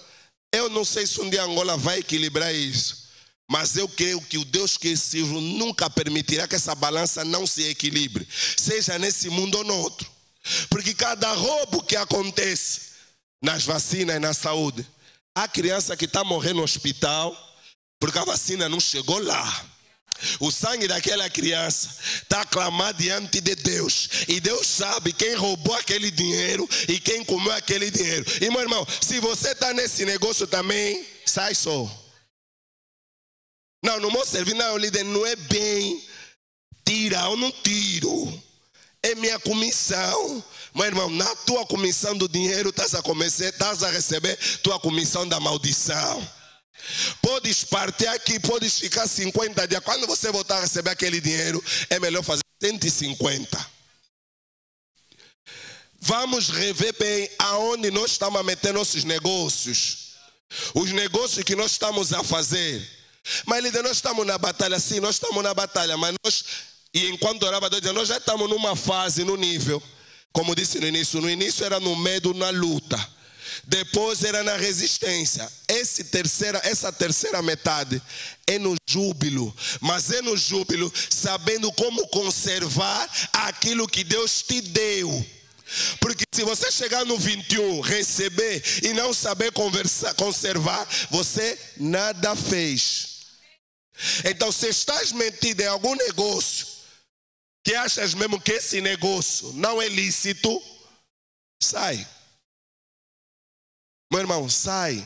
eu não sei se um dia a Angola vai equilibrar isso, mas eu creio que o Deus que sirvo nunca permitirá que essa balança não se equilibre, seja nesse mundo ou no outro. Porque cada roubo que acontece nas vacinas e na saúde, há criança que está morrendo no hospital porque a vacina não chegou lá. O sangue daquela criança está a clamar diante de Deus. E Deus sabe quem roubou aquele dinheiro e quem comeu aquele dinheiro. E meu irmão, se você está nesse negócio também, sai só. Não meu serviço, não, líder, não é bem tirar ou não tiro. É minha comissão. Meu irmão, na tua comissão do dinheiro estás a receber tua comissão da maldição. Podes partir aqui, podes ficar 50 dias. Quando você voltar a receber aquele dinheiro, é melhor fazer 150. Vamos rever bem aonde nós estamos a meter nossos negócios. Os negócios que nós estamos a fazer. Mas líder, nós estamos na batalha, sim, nós estamos na batalha, mas nós E enquanto orava, Deus dizia, nós já estamos numa fase, num nível, como disse no início era no medo, na luta. Depois era na resistência. Essa terceira metade é no júbilo. Mas é no júbilo sabendo como conservar aquilo que Deus te deu. Porque se você chegar no 21, receber e não saber conservar, você nada fez. Então se estás metido em algum negócio, que achas mesmo que esse negócio não é lícito, sai. Meu irmão, sai.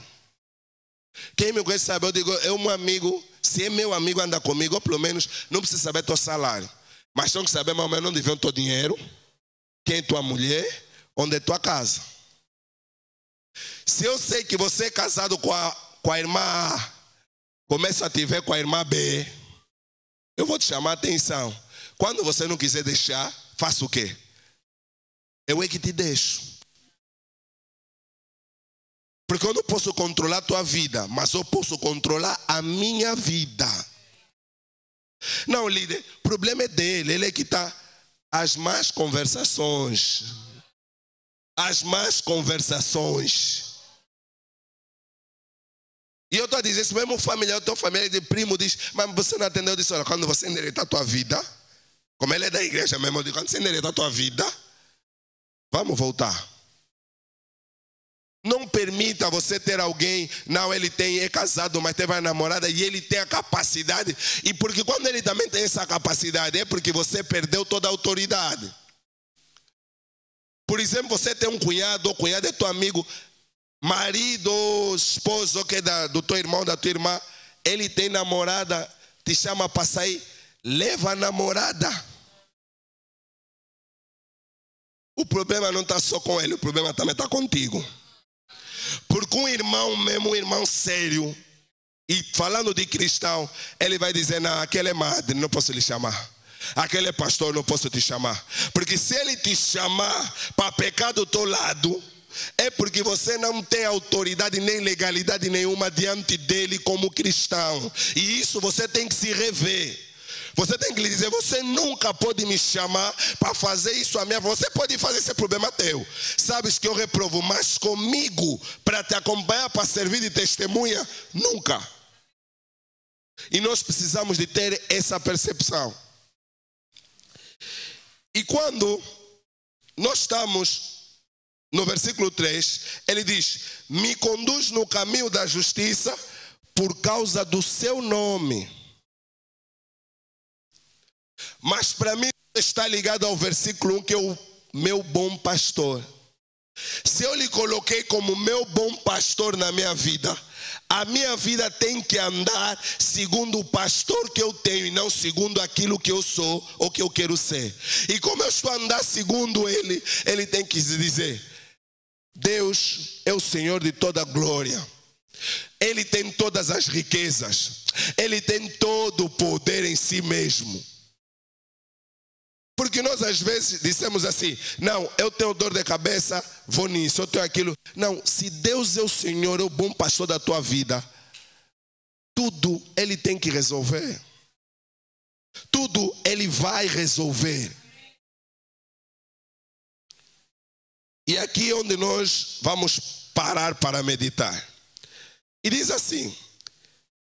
Quem me conhece sabe, eu digo, é um amigo, se é meu amigo, anda comigo, ou pelo menos não precisa saber teu salário. Mas tem que saber mais ou menos onde vem o teu dinheiro, quem é tua mulher, onde é tua casa. Se eu sei que você é casado com a irmã A, começa a te ver com a irmã B, eu vou te chamar a atenção. Quando você não quiser deixar, faça o quê? Eu é que te deixo. Porque eu não posso controlar a tua vida, mas eu posso controlar a minha vida. Não, líder, o problema é dele, ele é que está. As más conversações. As más conversações. E eu estou a dizer, esse mesmo familiar, tua família de primo diz, mas você não atendeu, eu disse, olha, quando você endireitar a tua vida, como ele é da igreja mesmo, eu digo, quando você endireitar a tua vida, vamos voltar. Não permita você ter alguém, não, ele é casado, mas teve uma namorada e ele tem a capacidade. E porque quando ele também tem essa capacidade, é porque você perdeu toda a autoridade. Por exemplo, você tem um cunhado, ou cunhado é teu amigo, marido ou esposo, que é do teu irmão, da tua irmã, ele tem namorada, te chama para sair, leva a namorada. O problema não está só com ele, o problema também está contigo. Porque um irmão mesmo, um irmão sério, e falando de cristão, ele vai dizer, não, aquele é madre, não posso lhe chamar. Aquele é pastor, não posso te chamar. Porque se ele te chamar para pecar do teu lado, é porque você não tem autoridade nem legalidade nenhuma diante dele como cristão. E isso você tem que se rever. Você tem que lhe dizer, você nunca pode me chamar para fazer isso a minha. Você pode fazer, esse problema teu. Sabes que eu reprovo, mas comigo, para te acompanhar, para servir de testemunha, nunca. E nós precisamos de ter essa percepção. E quando nós estamos no versículo 3, ele diz, me conduz no caminho da justiça por causa do seu nome. Mas para mim está ligado ao versículo 1, que é o meu bom pastor. Se eu lhe coloquei como meu bom pastor na minha vida, a minha vida tem que andar segundo o pastor que eu tenho e não segundo aquilo que eu sou ou que eu quero ser. E como eu estou a andar segundo ele, ele tem que dizer, Deus é o Senhor de toda glória. Ele tem todas as riquezas. Ele tem todo o poder em si mesmo. Porque nós às vezes dissemos assim, não, eu tenho dor de cabeça, vou nisso, eu tenho aquilo. Não, se Deus é o Senhor, é o bom pastor da tua vida, tudo Ele tem que resolver. Tudo Ele vai resolver. E aqui é onde nós vamos parar para meditar. E diz assim,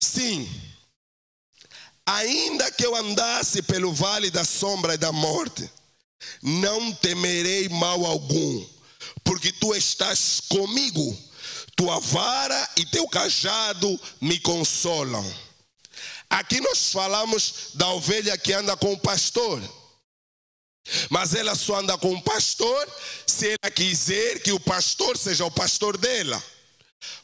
sim, ainda que eu andasse pelo vale da sombra e da morte, não temerei mal algum, porque tu estás comigo, tua vara e teu cajado me consolam. Aqui nós falamos da ovelha que anda com o pastor, mas ela só anda com o pastor se ela quiser que o pastor seja o pastor dela.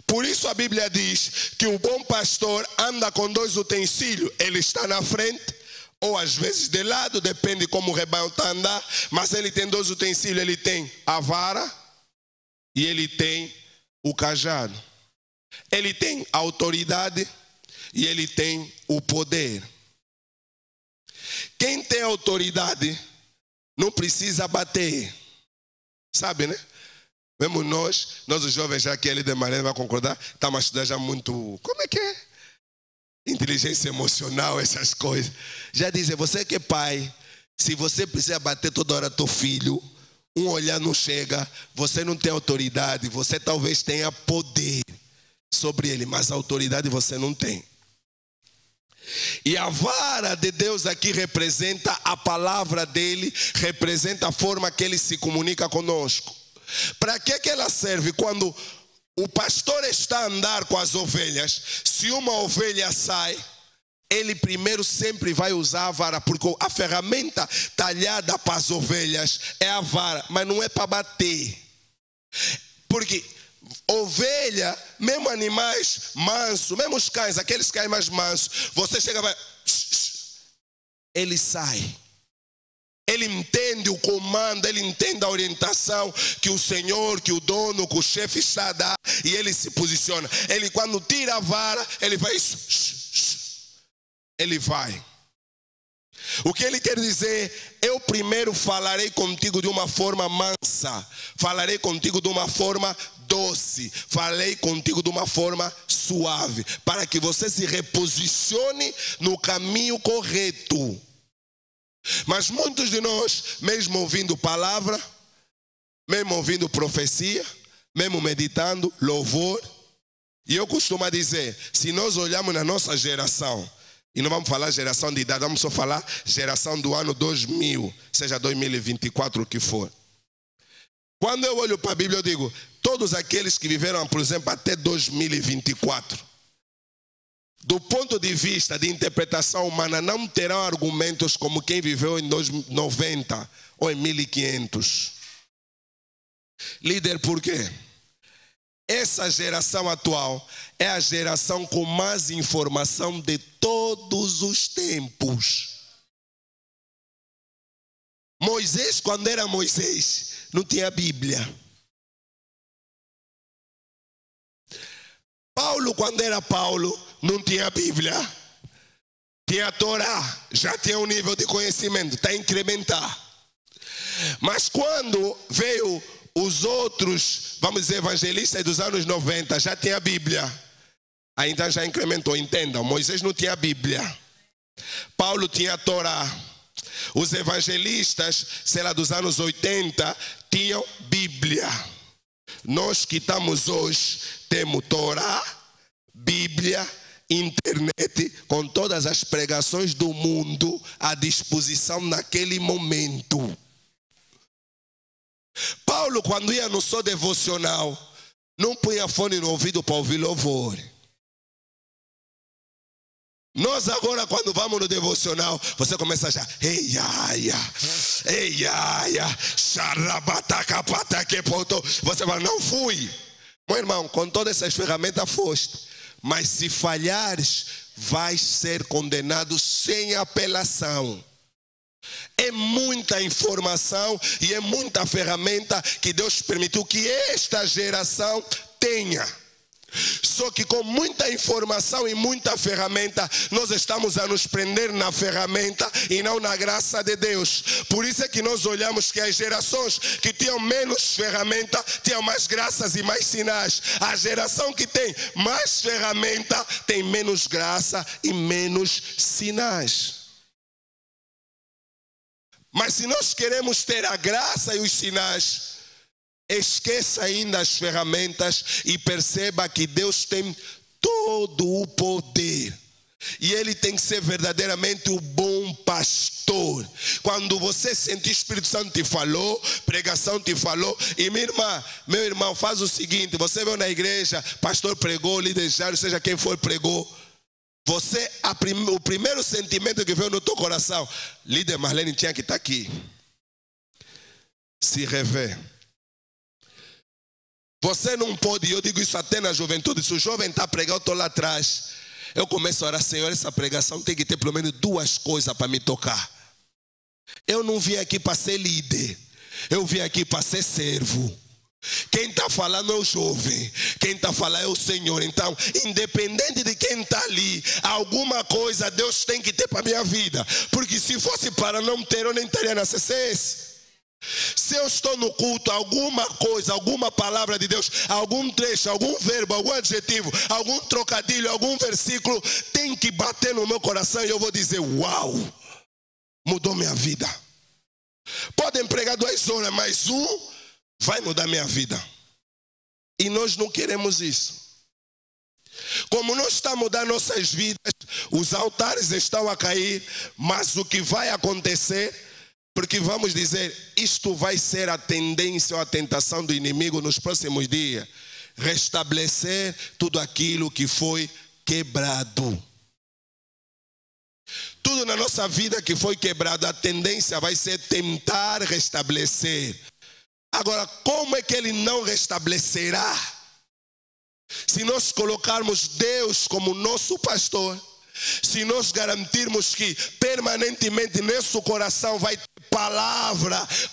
Por isso a Bíblia diz que o bom pastor anda com dois utensílios. Ele está na frente, ou às vezes de lado, depende de como o rebanho está a andar. Mas ele tem dois utensílios, ele tem a vara e ele tem o cajado. Ele tem a autoridade e ele tem o poder. Quem tem autoridade não precisa bater. Sabe, né? Mesmo nós os jovens, já que ele de Maré vai concordar, estamos a estudar já muito, como é que é? Inteligência emocional, essas coisas. Já dizem, você que é pai, Se você precisa bater toda hora teu filho, um olhar não chega, você não tem autoridade, você talvez tenha poder sobre ele, mas autoridade você não tem. E a vara de Deus aqui representa a palavra dele, representa a forma que ele se comunica conosco. Para que ela serve? Quando o pastor está a andar com as ovelhas, se uma ovelha sai, ele primeiro sempre vai usar a vara, porque a ferramenta talhada para as ovelhas é a vara, mas não é para bater. Porque ovelha, mesmo animais mansos, mesmo os cães, aqueles cães mais mansos, você chega e vai, ele sai. Ele entende o comando, ele entende a orientação que o Senhor, que o dono, que o chefe está a dar, e ele se posiciona. Ele, quando tira a vara, ele vai, ele vai. O que ele quer dizer? Eu primeiro falarei contigo de uma forma mansa, falarei contigo de uma forma doce, falei contigo de uma forma suave, para que você se reposicione no caminho correto. Mas muitos de nós, mesmo ouvindo palavra, mesmo ouvindo profecia, mesmo meditando, louvor, e eu costumo dizer, se nós olharmos na nossa geração, e não vamos falar geração de idade, vamos só falar geração do ano 2000, seja 2024, o que for. Quando eu olho para a Bíblia, eu digo, todos aqueles que viveram, por exemplo, até 2024, do ponto de vista de interpretação humana, não terão argumentos como quem viveu em 90 ou em 1500. Líder, por quê? Essa geração atual é a geração com mais informação de todos os tempos. Moisés, quando era Moisés, não tinha Bíblia. Paulo, quando era Paulo, não tinha Bíblia. Tinha a Torá, já tinha um nível de conhecimento, está a incrementar. Mas quando veio os outros, vamos dizer, evangelistas dos anos 90, já tinha a Bíblia. Aí então já incrementou, entendam. Moisés não tinha a Bíblia. Paulo tinha a Torá. Os evangelistas, sei lá, dos anos 80, tinham Bíblia. Nós que estamos hoje, temos Torá, Bíblia, internet, com todas as pregações do mundo à disposição naquele momento. Paulo, quando ia no seu devocional, não punha fone no ouvido para ouvir louvor. Nós agora, quando vamos no devocional, você começa já, você fala, não fui. Meu irmão, com todas essas ferramentas foste. Mas se falhares, vais ser condenado sem apelação. É muita informação e é muita ferramenta que Deus permitiu que esta geração tenha. Só que com muita informação e muita ferramenta, nós estamos a nos prender na ferramenta e não na graça de Deus. Por isso é que nós olhamos que as gerações que tinham menos ferramenta tinham mais graças e mais sinais. A geração que tem mais ferramenta tem menos graça e menos sinais. Mas se nós queremos ter a graça e os sinais, esqueça ainda as ferramentas e perceba que Deus tem todo o poder. E Ele tem que ser verdadeiramente o bom pastor. Quando você sentir o Espírito Santo te falou, pregação te falou, e minha irmã, meu irmão, faz o seguinte, você veio na igreja, pastor pregou, líder Jairo, seja quem for pregou, você, o primeiro sentimento que veio no teu coração, líder Marlene tinha que estar aqui. Se rever. Você não pode, eu digo isso até na juventude, se o jovem está pregando, eu estou lá atrás, eu começo a orar, Senhor, essa pregação tem que ter pelo menos duas coisas para me tocar. Eu não vim aqui para ser líder, eu vim aqui para ser servo. Quem está falando é o jovem, quem está falando é o Senhor. Então, independente de quem está ali, alguma coisa Deus tem que ter para a minha vida. Porque se fosse para não ter, eu nem estaria na CCS. Se eu estou no culto, alguma coisa, alguma palavra de Deus, algum trecho, algum verbo, algum adjetivo, algum trocadilho, algum versículo tem que bater no meu coração e eu vou dizer, uau, mudou minha vida. Podem pregar 2 horas, mas vai mudar minha vida. E nós não queremos isso. Como não está a mudar nossas vidas, os altares estão a cair, mas o que vai acontecer, porque vamos dizer, isto vai ser a tendência ou a tentação do inimigo nos próximos dias, restabelecer tudo aquilo que foi quebrado. Tudo na nossa vida que foi quebrado, a tendência vai ser tentar restabelecer. Agora, como é que ele não restabelecerá? Se nós colocarmos Deus como nosso pastor, se nós garantirmos que permanentemente nosso coração vai ter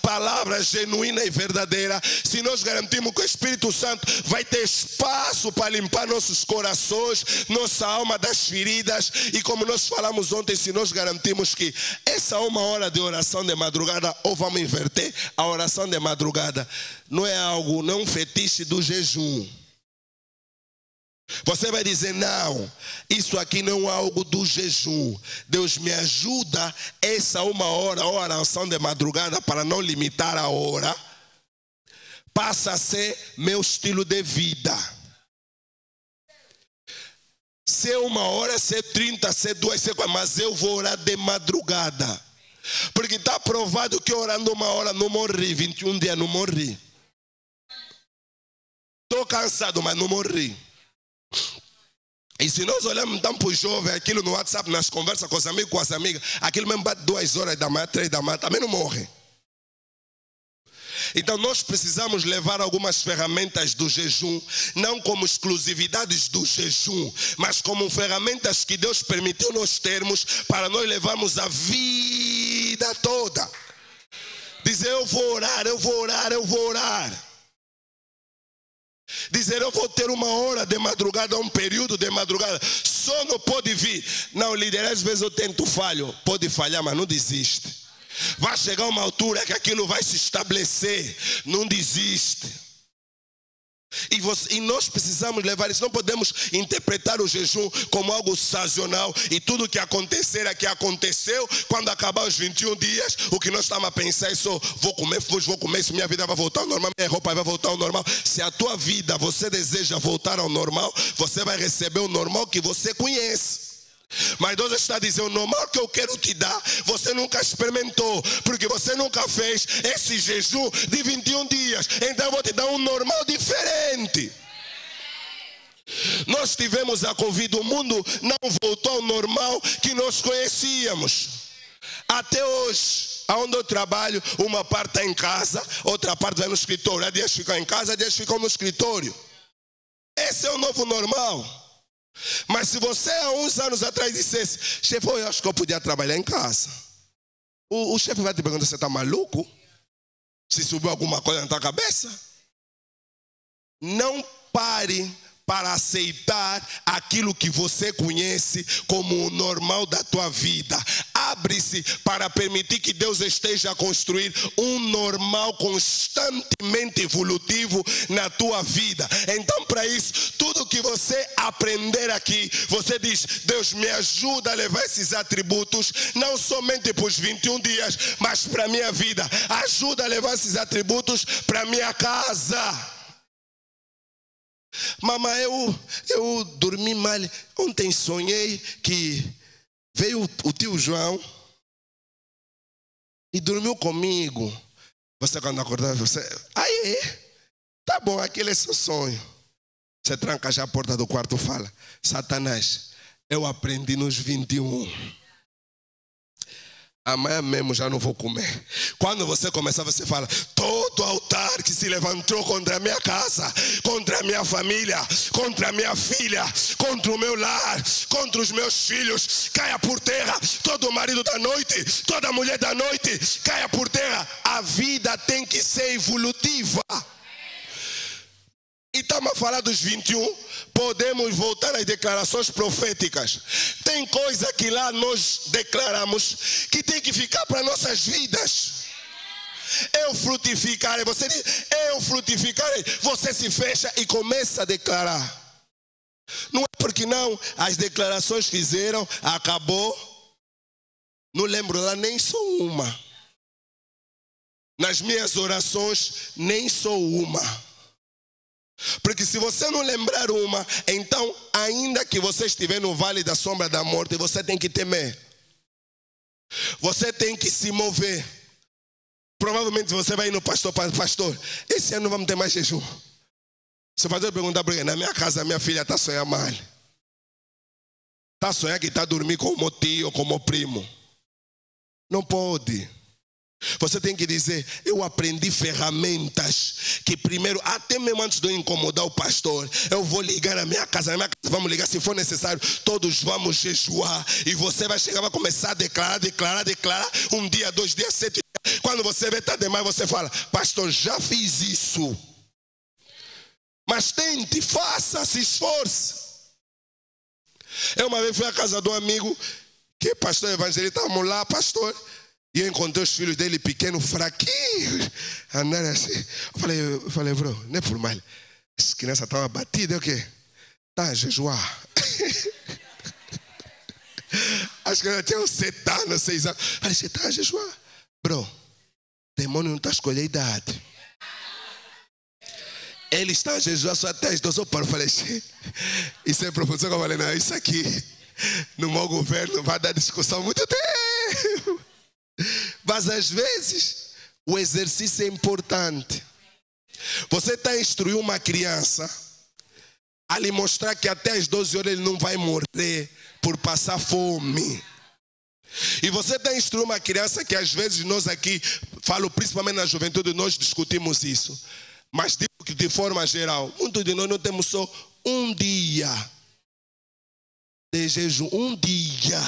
palavra genuína e verdadeira, se nós garantirmos que o Espírito Santo vai ter espaço para limpar nossos corações, nossa alma das feridas, e como nós falamos ontem, se nós garantirmos que essa 1 hora de oração de madrugada, ou vamos inverter, a oração de madrugada não é algo, não é um fetiche do jejum. Você vai dizer, não, isso aqui não é algo do jejum. Deus me ajuda, essa 1 hora, a oração de madrugada, para não limitar a hora, passa a ser meu estilo de vida. Se é 1 hora, se é 30, se é 2, se é 4, mas eu vou orar de madrugada. Porque está provado que orando 1 hora não morri, 21 dias não morri. Estou cansado, mas não morri. E se nós olharmos então para os jovens, aquilo no WhatsApp, nas conversas com os amigos, com as amigas, aquilo mesmo bate 2 horas da manhã, 3 da manhã, também não morre. Então nós precisamos levar algumas ferramentas do jejum, não como exclusividades do jejum, mas como ferramentas que Deus permitiu nós termos para nós levarmos a vida toda. Dizer, eu vou orar, eu vou orar, eu vou orar. Dizer, eu vou ter 1 hora de madrugada, um período de madrugada, sono pode vir. Não, líder, às vezes eu tento falho. Pode falhar, mas não desiste. Vai chegar uma altura que aquilo vai se estabelecer. Não desiste. E nós precisamos levar isso. Não podemos interpretar o jejum como algo sazonal. E tudo que acontecer é que aconteceu. Quando acabar os 21 dias, o que nós estamos a pensar é só, vou comer, isso, minha vida vai voltar ao normal, minha roupa vai voltar ao normal. Se a tua vida, você deseja voltar ao normal, você vai receber o normal que você conhece. Mas Deus está dizendo, o normal que eu quero te dar, você nunca experimentou, porque você nunca fez esse jejum de 21 dias. Então eu vou te dar um normal diferente. Nós tivemos a Covid, o mundo não voltou ao normal que nós conhecíamos. Até hoje, onde eu trabalho, uma parte está em casa, outra parte vai no escritório. Há dias ficam em casa, há dias ficam no escritório. Esse é o novo normal. Mas se você há uns anos atrás dissesse, chefe, eu acho que eu podia trabalhar em casa, o chefe vai te perguntar, você está maluco? Se subiu alguma coisa na tua cabeça? Não pare para aceitar aquilo que você conhece como o normal da tua vida. Abre-se para permitir que Deus esteja a construir um normal constantemente evolutivo na tua vida. Então, para isso, tudo que você aprender aqui, você diz, Deus me ajuda a levar esses atributos, não somente para os 21 dias, mas para a minha vida. Ajuda a levar esses atributos para a minha casa. Mamãe, eu dormi mal. Ontem sonhei que veio o tio João e dormiu comigo. Você quando acordar, você... Aí, tá bom, aquele é seu sonho. Você tranca já a porta do quarto e fala, Satanás, eu aprendi nos 21. Amanhã mesmo já não vou comer. Quando você começar, você fala, todo altar que se levantou contra a minha casa, contra a minha família, contra a minha filha, contra o meu lar, contra os meus filhos, caia por terra. Todo marido da noite, toda mulher da noite, caia por terra. A vida tem que ser evolutiva. E estamos a falar dos 21, podemos voltar às declarações proféticas. Tem coisa que lá nós declaramos que tem que ficar para nossas vidas. Eu frutificarei, você diz, eu frutificarei. Você se fecha e começa a declarar. Não é porque não, as declarações fizeram, acabou. Não lembro lá nem só uma. nas minhas orações, nem só uma. Porque se você não lembrar uma, então, ainda que você estiver no vale da sombra da morte, você tem que temer. Você tem que se mover. Provavelmente você vai ir no pastor, pastor, esse ano não vamos ter mais jejum. Você vai perguntar para ele, na minha casa, minha filha está sonhando mal. Está sonhando que está a dormir com o meu tio ou com o meu primo. Não pode. Você tem que dizer, eu aprendi ferramentas que primeiro, até mesmo antes de eu incomodar o pastor, eu vou ligar na minha casa vamos ligar, se for necessário, todos vamos jejuar. E você vai chegar, vai começar a declarar, um dia, 2 dias, 7 dias. Quando você vê está demais, você fala, pastor, já fiz isso. Mas tente, faça, se esforce. Eu uma vez fui à casa de um amigo, que é pastor evangelista, estávamos lá, pastor, e eu encontrei os filhos dele pequenos, fraquinhos, andaram assim. Eu falei, bro, não é por mal. As crianças estavam batidas, é o quê? Está a jejuar. As crianças tinham 7 anos, 6 anos. Eu falei, você está a jejuar? Bro, demônio não está a escolher a idade. Ele está a jejuar só até as 12 horas. Eu falei, isso é professor que eu falei, não, isso aqui no meu governo vai dar discussão muito tempo. Mas às vezes o exercício é importante. Você está a instruir uma criança a lhe mostrar que até as 12 horas ele não vai morrer por passar fome. E você está a instruir uma criança que às vezes nós aqui, falo principalmente na juventude, nós discutimos isso. Mas digo que de forma geral, muitos de nós não temos só um dia de jejum, um dia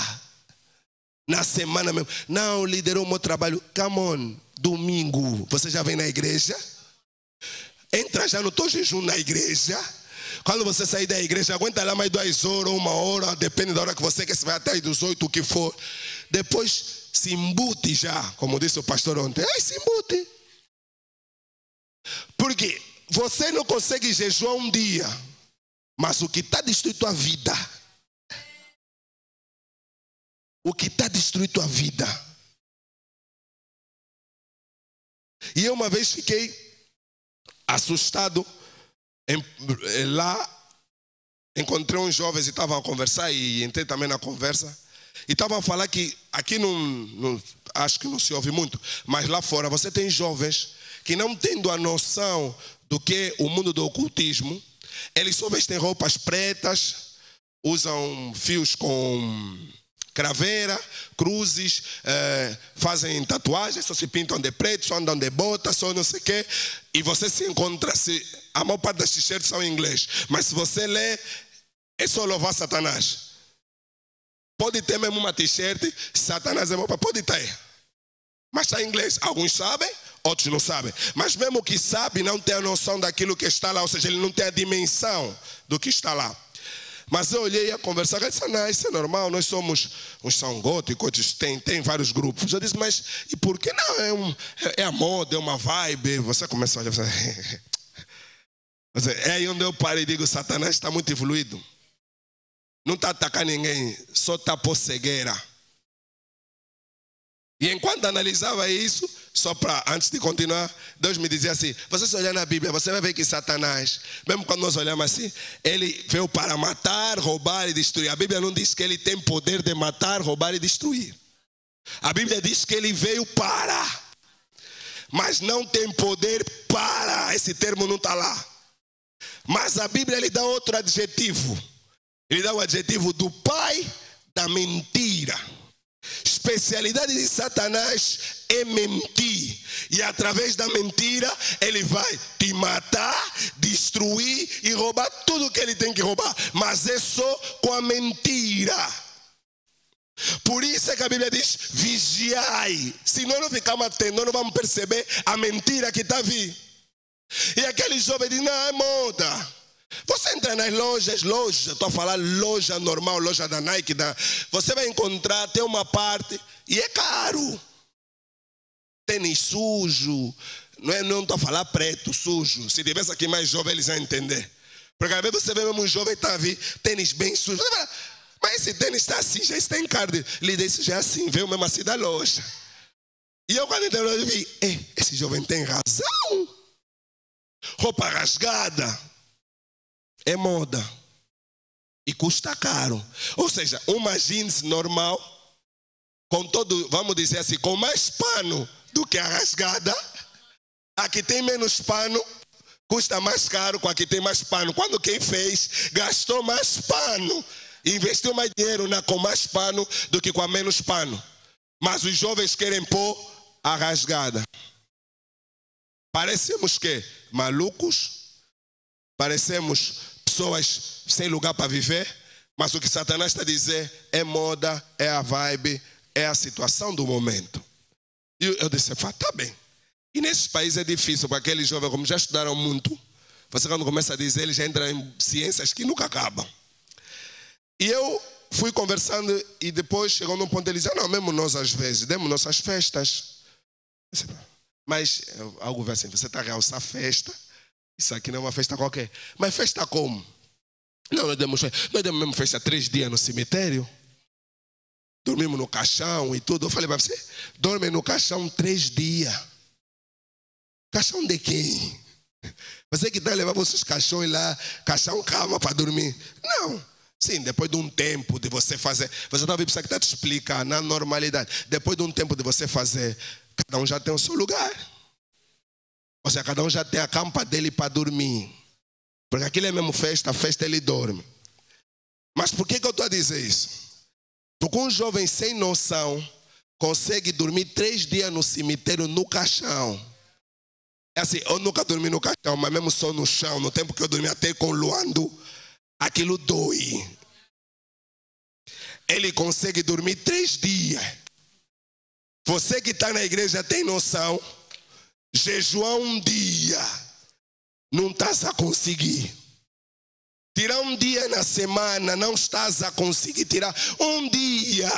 na semana mesmo. Não, liderou o meu trabalho. Come on, domingo, você já vem na igreja? Entra já no teu jejum na igreja. Quando você sair da igreja, aguenta lá mais 2 horas, 1 hora, depende da hora que você quer, se vai até as 18, o que for. Depois se embute já, como disse o pastor ontem. Se embute. Porque você não consegue jejuar um dia, mas o que está destruindo a vida, o que está destruindo a vida. E eu uma vez fiquei assustado, lá encontrei uns jovens e estavam a conversar, e entrei também na conversa, e estavam a falar que aqui não, acho que não se ouve muito, mas lá fora você tem jovens que, não tendo a noção do que é o mundo do ocultismo, eles só vestem roupas pretas, usam fios com craveira, cruzes, fazem tatuagens, só se pintam de preto, só andam de bota, só não sei o quê. E você se encontra, a maior parte das t-shirts são em inglês, mas se você lê, é só louvar Satanás. Pode ter mesmo uma t-shirt, Satanás é meu pai, pode ter. Mas está em inglês, alguns sabem, outros não sabem. Mas mesmo que sabe, não tem a noção daquilo que está lá, ou seja, ele não tem a dimensão do que está lá. Mas eu olhei a conversar, eu disse, não, isso é normal, nós somos uns são góticos, outros tem vários grupos. Eu disse, mas e por que não? É a moda, é uma vibe. Você começa a olhar, é aí onde eu paro e digo, Satanás está muito evoluído. Não está atacando ninguém, só está por cegueira. E enquanto analisava isso, só para, antes de continuar, Deus me dizia assim, você se olhar na Bíblia, você vai ver que Satanás, mesmo quando nós olhamos assim, ele veio para matar, roubar e destruir. A Bíblia não diz que ele tem poder de matar, roubar e destruir. A Bíblia diz que ele veio para, mas não tem poder para. Esse termo não está lá. Mas a Bíblia lhe dá outro adjetivo. Ele dá o adjetivo do pai da mentira. Especialidade de Satanás é mentir. E através da mentira ele vai te matar, destruir e roubar tudo que ele tem que roubar. Mas é só com a mentira. Por isso é que a Bíblia diz, vigiai. Se nós não ficarmos atentos, nós não vamos perceber a mentira que está vindo. E aquele jovem diz, não, é moda. Você entra nas lojas, estou a falar loja normal, loja da Nike, você vai encontrar, tem uma parte, e é caro. Tênis sujo, não estou a falar preto, sujo. Se tivesse aqui mais jovem, eles vão entender. Porque às vezes você vê mesmo um jovem que está a vir, tênis bem sujo. Você fala, mas esse tênis está assim, já está em carne. Ele disse, já é assim, veio mesmo assim da loja. E eu quando entrei eu vi, esse jovem tem razão. Roupa rasgada é moda e custa caro. Ou seja, uma jeans normal, com todo, vamos dizer assim, com mais pano do que a rasgada, a que tem menos pano custa mais caro com a que tem mais pano. Quando quem fez gastou mais pano, investiu mais dinheiro com mais pano do que com a menos pano. Mas os jovens querem pôr a rasgada. Parecemos que malucos, parecemos pessoas sem lugar para viver, mas o que Satanás está a dizer é moda, é a vibe, é a situação do momento. E eu disse, tá bem. E nesses países é difícil, porque aqueles jovens, como já estudaram muito, você quando começa a dizer, eles já entram em ciências que nunca acabam. E eu fui conversando e depois chegou num ponto, ele dizia, não, mesmo nós às vezes, demos nossas festas. Mas algo vai assim, você está a realçar festa, isso aqui não é uma festa qualquer. Mas festa como? Não, nós demos mesmo festa 3 dias no cemitério. Dormimos no caixão e tudo. Eu falei, mas você dorme no caixão 3 dias. Caixão de quem? Você que está levando os caixões lá, caixão cama para dormir. Não. Sim, depois de um tempo de você fazer, você está vendo, isso aqui está te explicar na normalidade. Depois de um tempo de você fazer, cada um já tem o seu lugar. Ou seja, cada um já tem a campa dele para dormir. Porque aquilo é mesmo festa, a festa ele dorme. Mas por que eu estou a dizer isso? Porque um jovem sem noção consegue dormir 3 dias no cemitério no caixão. É assim, eu nunca dormi no caixão, mas mesmo só no chão, no tempo que eu dormi até com Luando, aquilo dói. Ele consegue dormir 3 dias. Você que está na igreja tem noção, jejuar 1 dia, não estás a conseguir. Tirar 1 dia na semana, não estás a conseguir tirar 1 dia.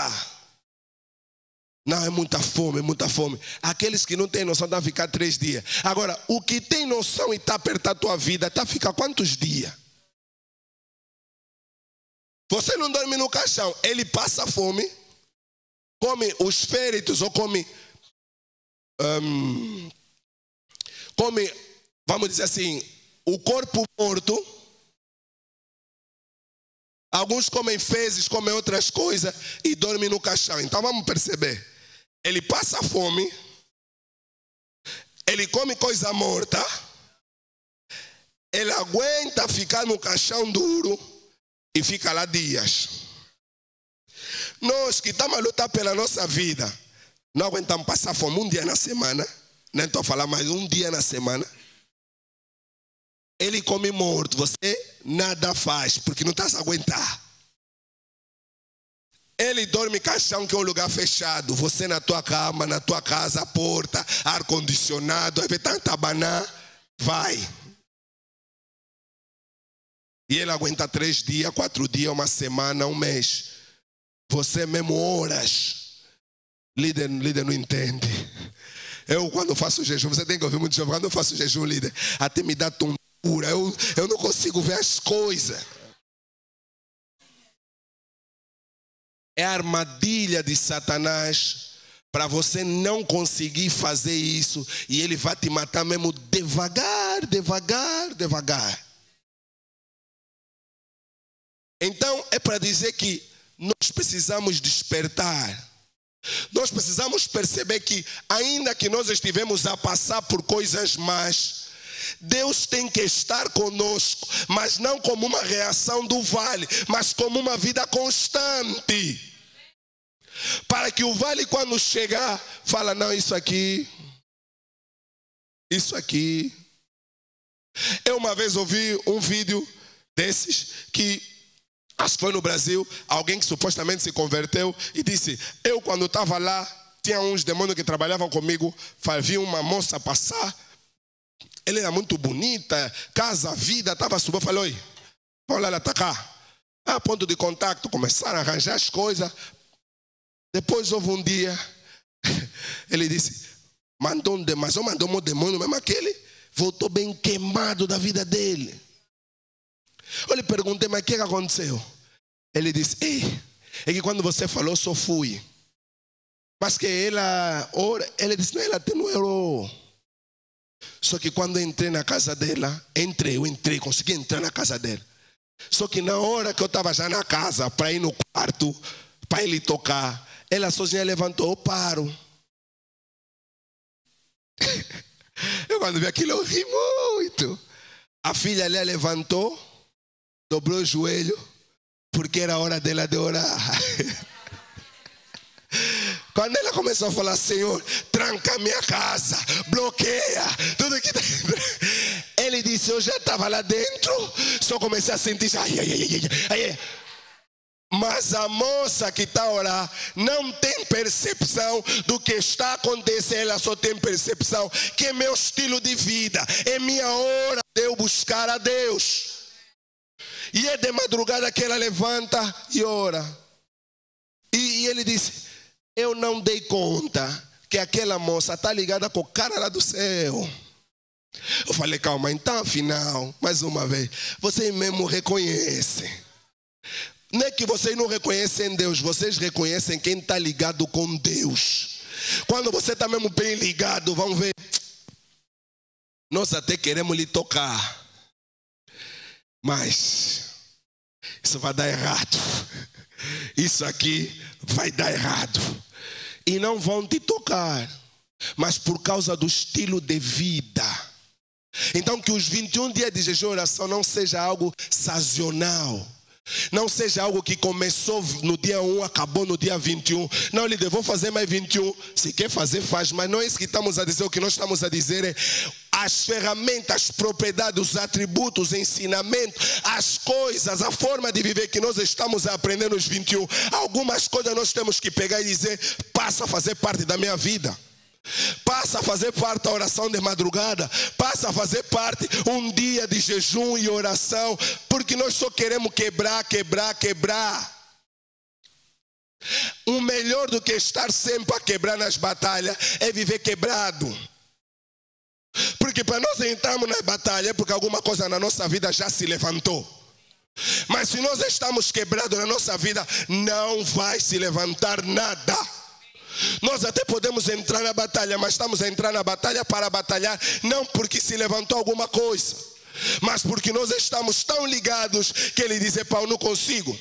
Não, é muita fome, é muita fome. Aqueles que não têm noção estão a ficar 3 dias. Agora, o que tem noção e está apertado a tua vida, está a ficar quantos dias? Você não dorme no caixão, ele passa fome, come os féritos ou come, vamos dizer assim, o corpo morto. Alguns comem fezes, comem outras coisas e dormem no caixão. Então vamos perceber. Ele passa fome, ele come coisa morta, ele aguenta ficar no caixão duro e fica lá dias. Nós que estamos a lutar pela nossa vida, não aguentamos passar fome 1 dia na semana, nem estou a falar mais 1 dia na semana. Ele come morto, você nada faz, porque não está a aguentar. Ele dorme em caixão, que é um lugar fechado. Você na tua cama, na tua casa, a porta, ar-condicionado, aí vê tanta banana, vai. E ele aguenta 3 dias, 4 dias, 1 semana, 1 mês. Você mesmo horas. Líder não entende. Eu quando faço jejum, você tem que ouvir muito jovem, quando eu faço jejum, líder, até me dá tontura. Eu não consigo ver as coisas. É a armadilha de Satanás para você não conseguir fazer isso. E ele vai te matar mesmo devagar, devagar, devagar. Então é para dizer que nós precisamos despertar. Nós precisamos perceber que ainda que nós estivemos a passar por coisas más, Deus tem que estar conosco, mas não como uma reação do vale, mas como uma vida constante. Para que o vale, quando chegar, fala, não, isso aqui. Eu uma vez ouvi um vídeo desses que, acho que foi no Brasil, alguém que supostamente se converteu e disse, eu quando estava lá, tinha uns demônios que trabalhavam comigo, havia uma moça passar, ela era muito bonita, casa, vida, estava subindo, eu falei, oi, vamos lá, ela está cá. A ponto de contato, começaram a arranjar as coisas. Depois houve um dia, ele disse, mandou um demônio, mesmo aquele, voltou bem queimado da vida dele. Eu lhe perguntei, mas o que aconteceu? Ele disse, é que quando você falou, só fui. Mas que ela disse, não, ela até não orou. Só que quando eu entrei na casa dela, consegui entrar na casa dela. Só que na hora que eu estava já na casa, para ir no quarto, para ele tocar, ela sozinha levantou, eu paro. Eu quando vi aquilo, eu ri muito. A filha ali levantou, dobrou o joelho, porque era a hora dela de orar. Quando ela começou a falar, Senhor, tranca a minha casa, bloqueia, tudo que tem. Ele disse, eu já estava lá dentro, só comecei a sentir, ai. Mas a moça que está a orar não tem percepção do que está acontecendo, ela só tem percepção que é meu estilo de vida, é minha hora de eu buscar a Deus. E é de madrugada que ela levanta e ora. E ele disse, eu não dei conta que aquela moça está ligada com o cara lá do céu. Eu falei, calma, então afinal, mais uma vez, vocês mesmo reconhecem. Não é que vocês não reconhecem Deus, vocês reconhecem quem está ligado com Deus. Quando você está mesmo bem ligado, vamos ver, nós até queremos lhe tocar, mas isso vai dar errado. Isso aqui vai dar errado. E não vão te tocar, mas por causa do estilo de vida. Então que os 21 dias de jejum e oração não seja algo sazonal. Não seja algo que começou no dia 1, acabou no dia 21. Não, líder, vou fazer mais 21. Se quer fazer, faz. Mas não é isso que estamos a dizer. O que nós estamos a dizer é as ferramentas, as propriedades, os atributos, o ensinamento, as coisas, a forma de viver que nós estamos a aprender nos 21. Algumas coisas nós temos que pegar e dizer, passa a fazer parte da minha vida. Passa a fazer parte da oração de madrugada. Passa a fazer parte um dia de jejum e oração. Porque nós só queremos quebrar. O melhor do que estar sempre a quebrar nas batalhas é viver quebrado. Porque para nós entrarmos na batalha é porque alguma coisa na nossa vida já se levantou. Mas se nós estamos quebrados na nossa vida, não vai se levantar nada. Nós até podemos entrar na batalha, mas estamos a entrar na batalha para batalhar, não porque se levantou alguma coisa, mas porque nós estamos tão ligados que ele diz, pá, eu não consigo.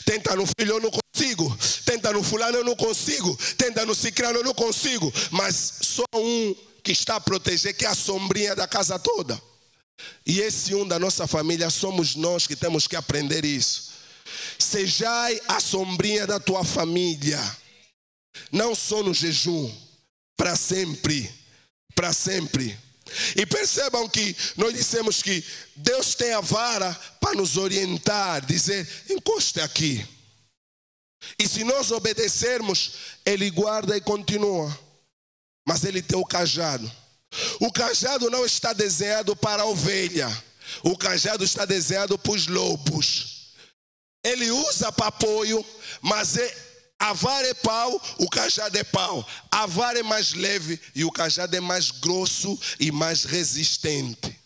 Tenta no filho, eu não consigo. Tenta no fulano, eu não consigo. Tenta no cicrano, eu não consigo. Mas só um que está a proteger, que é a sombrinha da casa toda. E esse um da nossa família somos nós que temos que aprender isso. Sejai a sombrinha da tua família. Não só no jejum, para sempre, para sempre. E percebam que nós dissemos que Deus tem a vara para nos orientar, dizer, encoste aqui. E se nós obedecermos, Ele guarda e continua. Mas Ele tem o cajado. O cajado não está desenhado para a ovelha. O cajado está desenhado para os lobos. Ele usa para apoio, mas a vara é pau, o cajado é pau. A vara é mais leve e o cajado é mais grosso e mais resistente.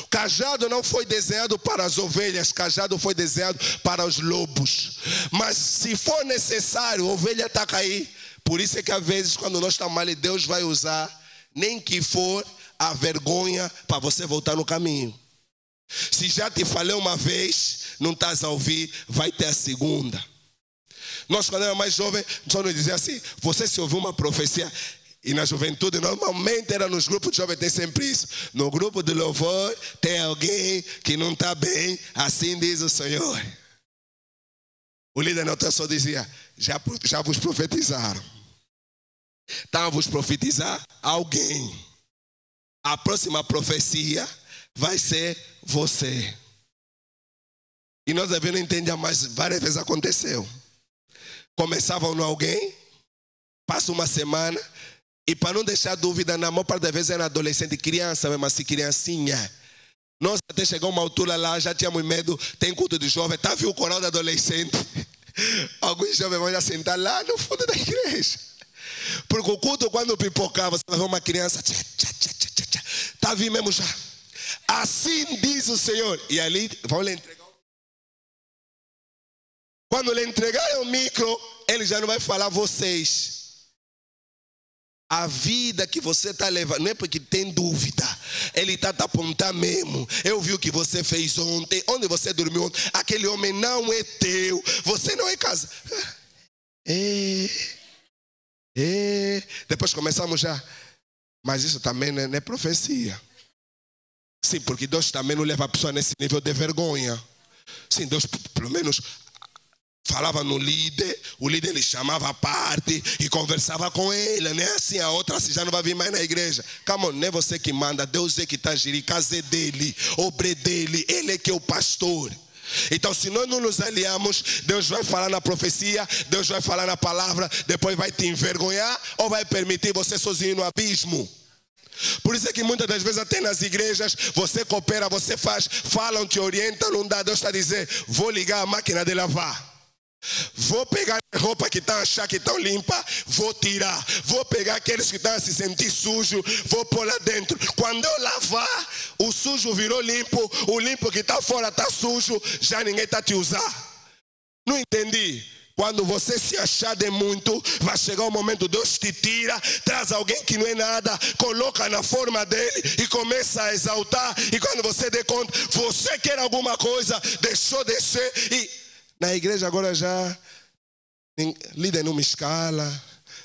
O cajado não foi desenhado para as ovelhas, o cajado foi desenhado para os lobos. Mas se for necessário, a ovelha está a cair. Por isso é que às vezes quando nós estamos mal, Deus vai usar, nem que for a vergonha para você voltar no caminho. Se já te falei uma vez, não estás a ouvir, vai ter a segunda. Nós quando era mais jovem, só nos dizia assim, você se ouviu uma profecia, e na juventude normalmente era nos grupos de jovens, tem sempre isso. No grupo de louvor tem alguém que não está bem, assim diz o Senhor. O líder na outra só dizia, já vos profetizaram. Então vos profetizar alguém. A próxima profecia vai ser você. E nós devemos entender, mas várias vezes aconteceu. Começavam no alguém, passa uma semana, e para não deixar dúvida, na maior parte das vezes era adolescente, criança mesmo assim, criancinha. Nós até chegou uma altura lá, já tínhamos medo, tem culto de jovem, tá viu o coral de adolescente? Alguns jovens vão já sentar lá no fundo da igreja. Porque o culto quando pipocava, você vai ver uma criança, tá vindo mesmo já. Assim diz o Senhor. E ali, vão lhe entregar. Quando lhe entregarem o micro, ele já não vai falar vocês. A vida que você está levando, não é porque tem dúvida. Ele está te apontando mesmo. Eu vi o que você fez ontem, onde você dormiu ontem. Aquele homem não é teu. Você não é casado. Depois começamos já. Mas isso também não é profecia. Sim, porque Deus também não leva a pessoa nesse nível de vergonha. Sim, Deus pelo menos falava no líder, o líder lhe chamava à parte e conversava com ele, né? Assim, a outra assim, já não vai vir mais na igreja. Calma, não é você que manda, Deus é que está a gerir, casa é dele, obra é dele, ele é que é o pastor. Então, se nós não nos aliamos, Deus vai falar na profecia, Deus vai falar na palavra, depois vai te envergonhar ou vai permitir você sozinho no abismo. Por isso é que muitas das vezes até nas igrejas você coopera, você faz, falam, te orientam, não dá. Deus está a dizer, vou ligar a máquina de lavar. Vou pegar a roupa que estão a achar que estão limpa, vou tirar. Vou pegar aqueles que estão a se sentir sujo, vou pôr lá dentro. Quando eu lavar, o sujo virou limpo, o limpo que está fora está sujo, já ninguém está a te usar. Não entendi. Quando você se achar de muito, vai chegar o momento, Deus te tira, traz alguém que não é nada, coloca na forma dele e começa a exaltar. E quando você dê conta, você quer alguma coisa, deixou de ser. E na igreja agora já, líder não me escala,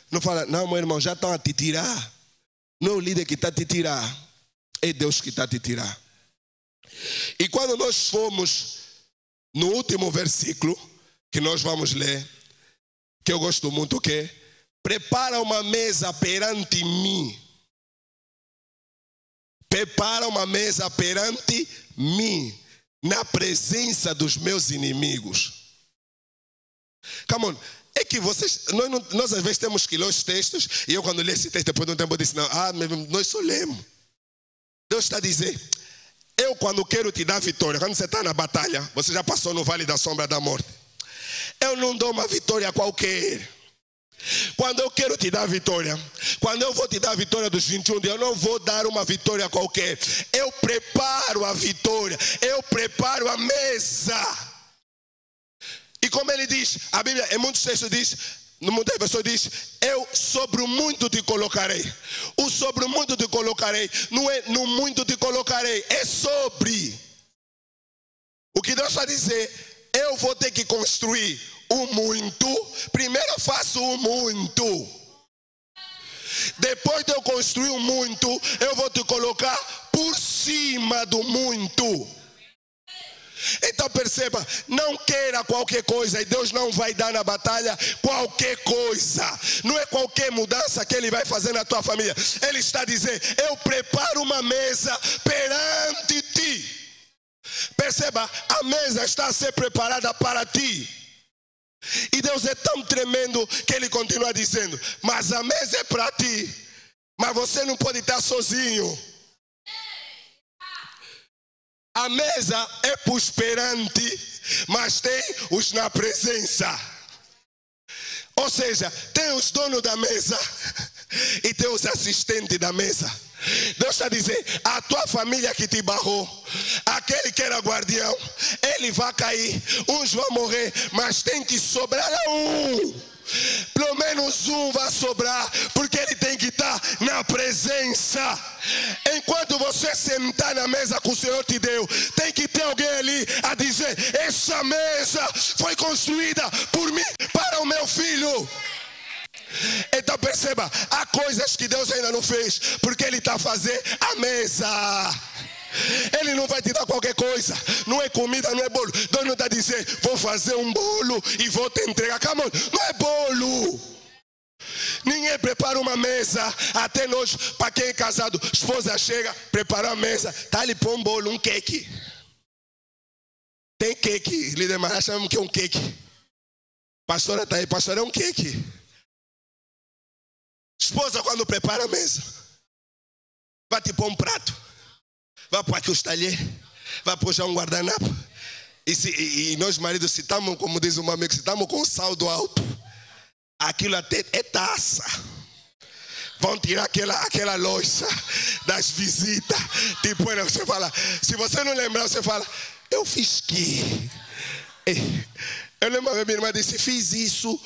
não fala, não meu irmão, já estão a te tirar. Não é o líder que está a te tirar, é Deus que está a te tirar. E quando nós fomos no último versículo, que nós vamos ler, que eu gosto muito, que é, prepara uma mesa perante mim. Prepara uma mesa perante mim, na presença dos meus inimigos. Come on. É que vocês, nós às vezes temos que ler os textos, e eu quando li esse texto, depois de um tempo eu disse, não, nós só lemos. Deus está a dizer, eu quando quero te dar vitória, quando você está na batalha, você já passou no vale da sombra da morte. Eu não dou uma vitória qualquer. Quando eu quero te dar vitória, quando eu vou te dar a vitória dos 21 dias, eu não vou dar uma vitória qualquer. Eu preparo a vitória, eu preparo a mesa. E como ele diz, a Bíblia em muitos textos diz, no mundo das pessoas diz, eu sobre o muito te colocarei. O sobre o muito te colocarei, não é no muito te colocarei, é sobre. O que Deus está a dizer, eu vou ter que construir o muito. Primeiro eu faço o muito. Depois de eu construir o muito, eu vou te colocar por cima do muito. Então perceba, não queira qualquer coisa e Deus não vai dar na batalha qualquer coisa. Não é qualquer mudança que Ele vai fazer na tua família. Ele está a dizer, eu preparo uma mesa perante ti. Perceba, a mesa está a ser preparada para ti. E Deus é tão tremendo que Ele continua dizendo, mas a mesa é para ti, mas você não pode estar sozinho. A mesa é para os perante, mas tem os na presença. Ou seja, tem os donos da mesa e tem os assistentes da mesa. Deus está a dizer, a tua família que te barrou, aquele que era guardião, ele vai cair, uns vão morrer, mas tem que sobrar um. Pelo menos um vai sobrar, porque ele tem que estar na presença. Enquanto você sentar na mesa que o Senhor te deu, tem que ter alguém ali a dizer, essa mesa foi construída por mim para o meu filho. Então perceba, há coisas que Deus ainda não fez, porque Ele está a fazer a mesa. Ele não vai te dar qualquer coisa. Não é comida, não é bolo. Deus não está a dizer, vou fazer um bolo e vou te entregar. Come on, não é bolo. Ninguém prepara uma mesa. Até nós, para quem é casado, esposa chega, prepara a mesa, tá ali põe um bolo, um cake. Tem cake, líder Mará, chamamos que é um cake. Pastora está aí, pastor, é um cake. Esposa, quando prepara a mesa, vai te pôr um prato, vai pôr aqui os talheres, vai pôr já um guardanapo. E nós maridos, se estamos, como diz um amigo, se estamos com saldo alto, aquilo até é taça. Vão tirar aquela louça das visitas. Tipo, você fala, se você não lembrar, você fala, eu fiz que? Eu lembro, minha irmã disse, fiz isso.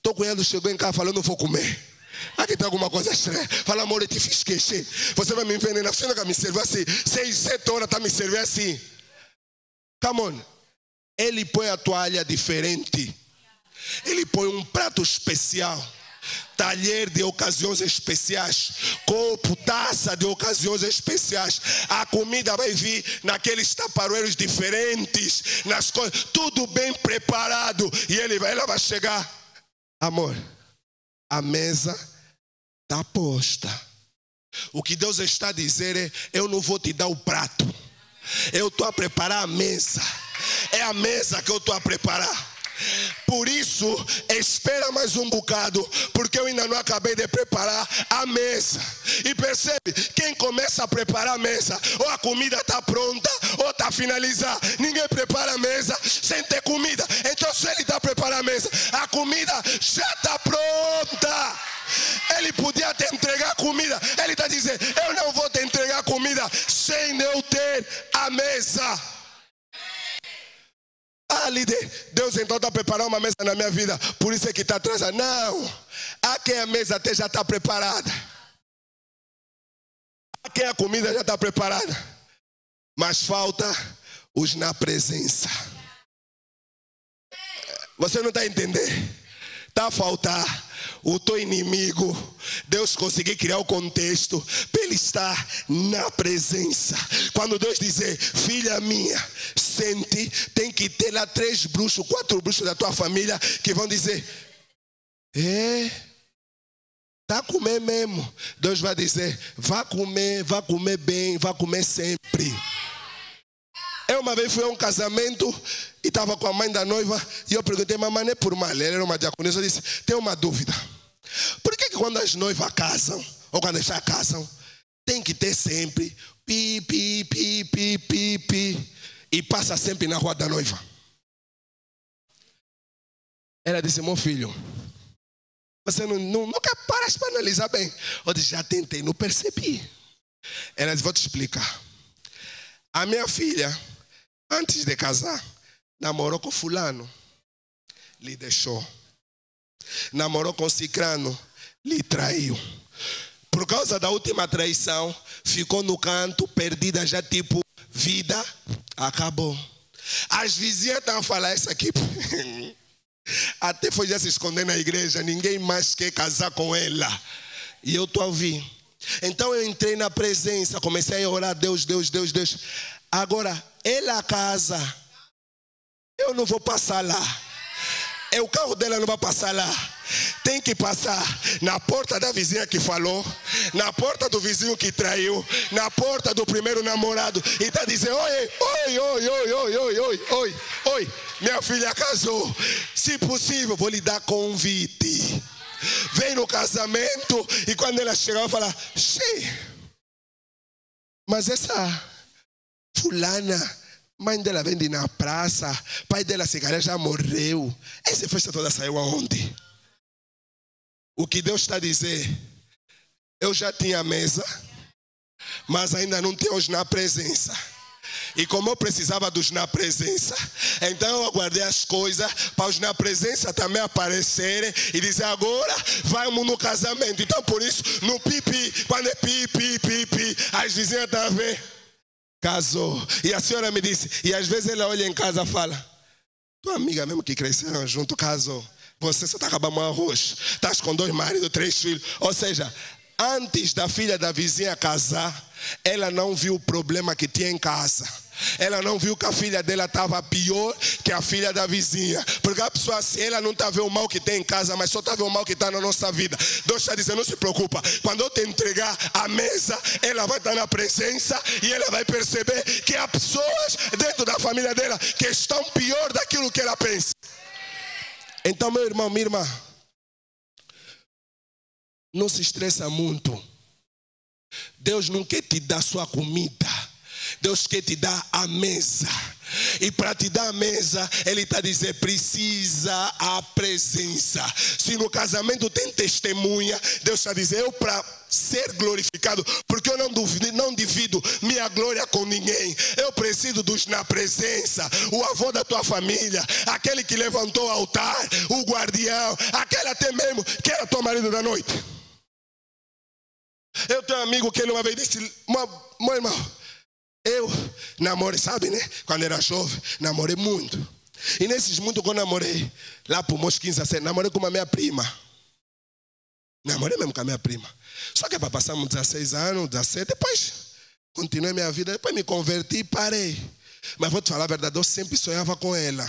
Tô com ela, chegou em casa, falou, não vou comer. Aqui tem alguma coisa estranha. Fala, amor, eu te fiz esquecer. Você vai me envenenar. Você nunca me serviu assim. 6, 7 horas está me servindo assim. Come on. Ele põe a toalha diferente. Ele põe um prato especial. Talher de ocasiões especiais. Copo, taça de ocasiões especiais. A comida vai vir naqueles taparoeiros diferentes. Nas coisas, tudo bem preparado. E ela vai chegar. Amor, a mesa está posta. O que Deus está a dizer é: eu não vou te dar o prato. Eu estou a preparar a mesa. É a mesa que eu estou a preparar. Por isso, espera mais um bocado, porque eu ainda não acabei de preparar a mesa. E percebe, quem começa a preparar a mesa, ou a comida está pronta, ou está finalizada. Ninguém prepara a mesa sem ter comida. Então, se ele está a preparar a mesa, a comida já está pronta. Ele podia te entregar comida. Ele está dizendo: eu não vou te entregar comida sem eu ter a mesa. Ah, líder, Deus então está preparando uma mesa na minha vida, por isso é que está atrasado. Não, aqui a mesa até já está preparada. Aqui a comida já está preparada. Mas falta os na presença. Você não está entendendo? Está a faltar o teu inimigo. Deus conseguir criar o contexto para ele estar na presença. Quando Deus dizer: filha minha, sente, tem que ter lá 3 bruxos, 4 bruxos da tua família que vão dizer: tá a comer mesmo. Deus vai dizer: vai comer bem, vai comer sempre. Eu uma vez fui a um casamento e estava com a mãe da noiva e eu perguntei: mamãe, não é por mal? Ela era uma diaconisa. Eu disse: tenho uma dúvida. Por que quando as noivas casam, ou quando elas já casam, tem que ter sempre pi, pi, pi, pi, pi, pi, e passa sempre na rua da noiva? Ela disse: meu filho, você nunca paras para analisar bem. Eu disse: já tentei, não percebi. Ela disse: vou te explicar. A minha filha, antes de casar, namorou com fulano, lhe deixou. Namorou com cicrano, lhe traiu. Por causa da última traição, ficou no canto, perdida já, tipo, vida acabou. As vizinhas estão a falar isso aqui. Até foi já se esconder na igreja, ninguém mais quer casar com ela. E eu estou a ouvir. Então eu entrei na presença, comecei a orar: Deus, Deus, Deus, Deus. Agora, ela casa, eu não vou passar lá. O carro dela não vai passar lá. Tem que passar na porta da vizinha que falou, na porta do vizinho que traiu, na porta do primeiro namorado. E está dizendo: oi, minha filha casou. Se possível, vou lhe dar convite. Vem no casamento. E quando ela chegar, vai falar: mas essa fulana, mãe dela vende na praça, pai dela já morreu. Essa festa toda saiu aonde? O que Deus está a dizer: eu já tinha a mesa, mas ainda não tinha os na presença. E como eu precisava dos na presença, então eu aguardei as coisas para os na presença também aparecerem e dizer: agora vamos no casamento. Então por isso, no pipi, quando é pipi, as vizinhas estão a ver. Casou. E a senhora me disse, e às vezes ela olha em casa e fala: tua amiga mesmo que cresceram junto casou. Você só está acabando o arroz. Estás com 2 maridos, 3 filhos. Ou seja, antes da filha da vizinha casar, ela não viu o problema que tinha em casa. Ela não viu que a filha dela estava pior que a filha da vizinha. Porque a pessoa assim, ela não está vendo o mal que tem em casa, mas só está vendo o mal que está na nossa vida. Deus está dizendo: não se preocupa. Quando eu te entregar a mesa, ela vai estar na presença e ela vai perceber que há pessoas dentro da família dela que estão pior daquilo que ela pensa. Então, meu irmão, minha irmã, não se estressa muito. Deus não quer te dar sua comida. Deus quer te dar a mesa. E para te dar a mesa, Ele está a dizer: precisa a presença. Se no casamento tem testemunha, Deus está a dizer: eu para ser glorificado, porque eu não divido minha glória com ninguém. Eu preciso dos na presença. O avô da tua família, aquele que levantou o altar, o guardião, aquele até mesmo que era teu marido da noite. Eu tenho um amigo que ele uma vez disse, meu irmão, eu namorei, sabe, né? Quando era jovem, namorei muito. E nesses muitos que eu namorei, lá por meus 15 a 16, namorei com a minha prima. Namorei mesmo com a minha prima. Só que para passarmos 16 anos, 17, depois continuei minha vida, depois me converti e parei. Mas vou te falar a verdade, eu sempre sonhava com ela.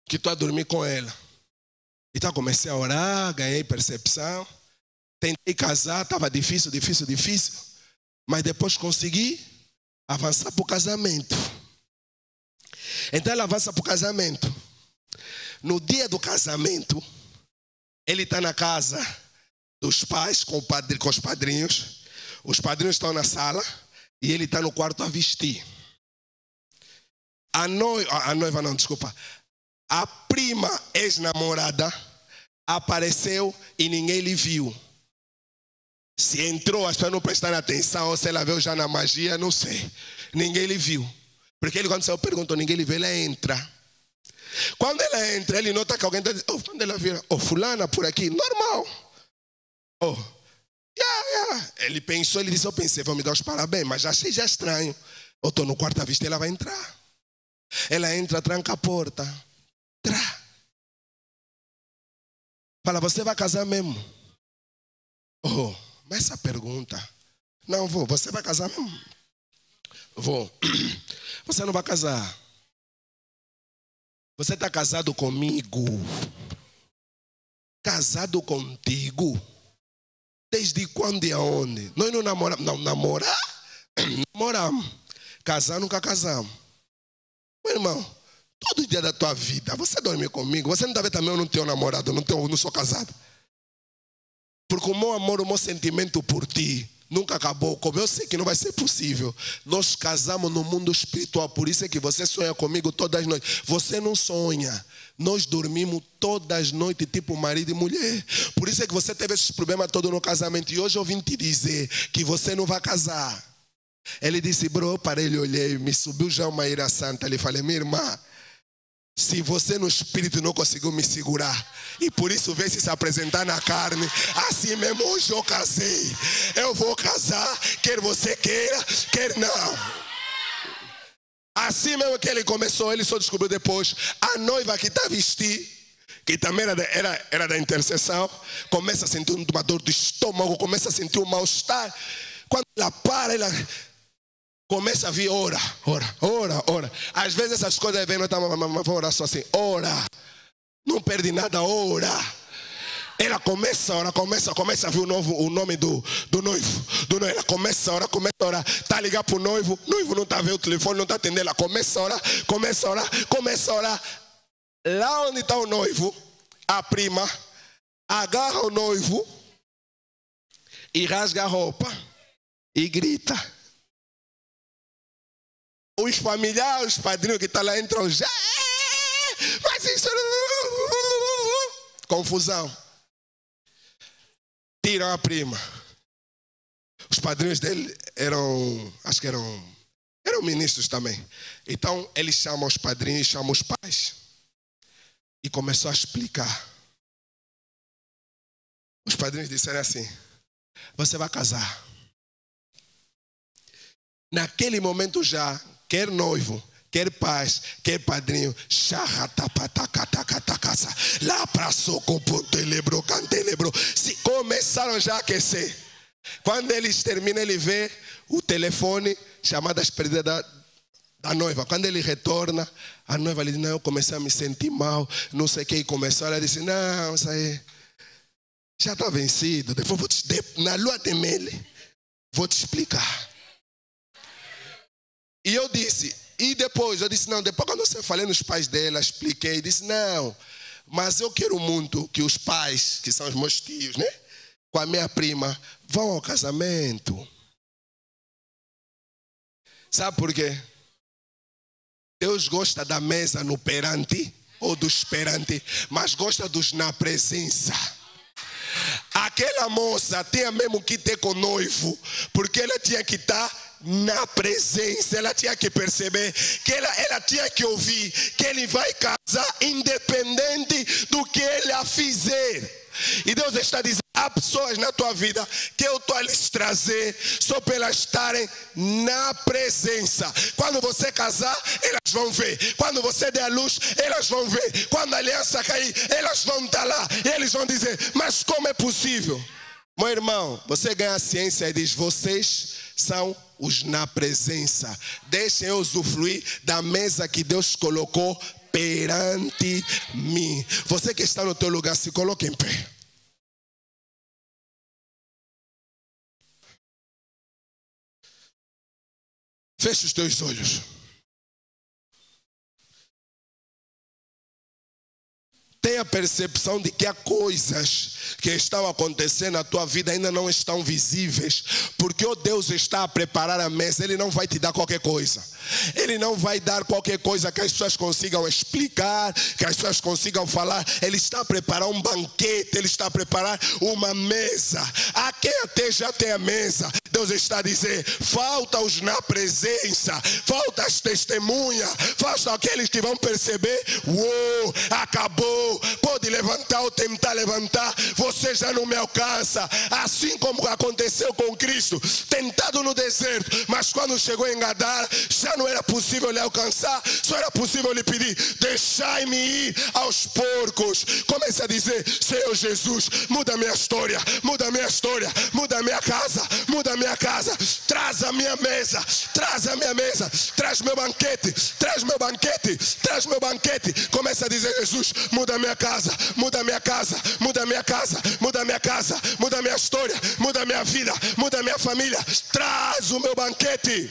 Que estou a dormir com ela. Então comecei a orar, ganhei percepção. Tentei casar, estava difícil. Mas depois consegui avançar para o casamento. Então ela avança para o casamento. No dia do casamento, ele está na casa dos pais com os padrinhos. Os padrinhos estão na sala e ele está no quarto a vestir. A prima ex-namorada apareceu e ninguém lhe viu. Se entrou, as pessoas não prestaram atenção, ou se ela veio já na magia, não sei. Ninguém lhe viu. Porque ele, quando saiu, perguntou, ninguém lhe viu, ela entra. Quando ela entra, ele nota que alguém está dizendo, quando ela vira, fulana por aqui, normal. Ele pensou, ele disse, eu pensei, vou me dar os parabéns, mas já achei estranho. Eu estou no quarto a vestir, ela vai entrar. Ela entra, tranca a porta. Fala, você vai casar mesmo? Mas essa pergunta, não vou, você vai casar mesmo? Vou. Você não vai casar. Você está casado comigo. Casado contigo. Desde quando e aonde? Nós não namoramos. Não, namorar? Namoramos. Casar, nunca casamos. Meu irmão, todo dia da tua vida, você dorme comigo. Você não está vendo também, eu não tenho namorado, não sou casado. Porque o meu amor, o meu sentimento por ti nunca acabou. Como eu sei que não vai ser possível. Nós casamos no mundo espiritual. Por isso é que você sonha comigo todas as noites. Você não sonha. Nós dormimos todas as noites, tipo marido e mulher. Por isso é que você teve esses problemas todos no casamento. E hoje eu vim te dizer que você não vai casar. Ele disse, bro, para ele olhei, me subiu já uma ira santa. Ele falei, minha irmã, se você no espírito não conseguiu me segurar e por isso veio se apresentar na carne, assim mesmo hoje eu casei. Eu vou casar, quer você queira, quer não. Assim mesmo que ele começou, ele só descobriu depois. A noiva que está a vestir, que também era da intercessão, começa a sentir uma dor do estômago, começa a sentir um mal-estar. Quando ela para, ela começa a vir, ora. Às vezes essas coisas vêm, nós vamos orar só assim, ora. Não perde nada, ora. Ela começa a orar, começa a ver o nome do noivo. Ela começa a orar, está a ligar para o noivo não está vendo o telefone, não está atendendo. Ela começa a orar. Lá onde está o noivo, a prima agarra o noivo e rasga a roupa e grita. Os familiares, os padrinhos que estão lá entram já. Mas isso. Confusão. Tiram a prima. Os padrinhos dele acho que eram ministros também. Então ele chama os padrinhos, chama os pais. E começou a explicar. Os padrinhos disseram assim, você vai casar. Naquele momento já, quer noivo, quer pais, quer padrinho, lá pra soco, pontelebro, cantelebro, se começaram já a aquecer. Quando eles terminam, ele vê o telefone, chamadas perdidas da noiva. Quando ele retorna, a noiva lhe diz, não, eu comecei a me sentir mal, não sei o que, e começou, ela disse, não, isso aí já está vencido, depois na lua de mel, vou te explicar. E eu disse, não, depois quando eu falei nos pais dela, expliquei, disse, não, mas eu quero muito que os pais, que são os meus tios, né, com a minha prima, vão ao casamento. Sabe por quê? Deus gosta da mesa no perante ou dos perante, mas gosta dos na presença. Aquela moça tinha mesmo que ter com o noivo, porque ela tinha que estar na presença, ela tinha que perceber que ela tinha que ouvir que ele vai casar independente do que ela fizer. E Deus está dizendo, Há pessoas na tua vida que eu estou a lhes trazer só para elas estarem na presença. Quando você casar, elas vão ver. Quando você der a luz, elas vão ver. Quando a aliança cair, elas vão estar lá. E eles vão dizer, mas como é possível? Meu irmão, você ganha a ciência e diz, vocês são os na presença. Deixem eu usufruir da mesa que Deus colocou perante mim. Você que está no teu lugar, se coloque em pé. Feche os teus olhos. Tenha a percepção de que há coisas que estão acontecendo na tua vida ainda não estão visíveis, porque o Deus está a preparar a mesa. Ele não vai te dar qualquer coisa. Ele não vai dar qualquer coisa que as pessoas consigam explicar, que as pessoas consigam falar. Ele está a preparar um banquete, ele está a preparar uma mesa. Há quem até já tem a mesa. Deus está a dizer, falta os na presença, falta as testemunhas, falta aqueles que vão perceber, uou, acabou, pode levantar ou tentar levantar, você já não me alcança. Assim como aconteceu com Cristo, tentado no deserto, mas quando chegou em Gadara, já não era possível lhe alcançar, só era possível lhe pedir, deixai-me ir aos porcos. Comece a dizer, Senhor Jesus, muda a minha história, muda a minha história, muda a minha casa, muda a minha casa, traz a minha mesa, traz a minha mesa, traz meu banquete, traz meu banquete, traz meu banquete. Comece a dizer, Jesus, muda a minha casa, muda a minha casa, muda a minha casa, muda a minha casa, muda a minha história, muda a minha vida, muda a minha família, traz o meu banquete.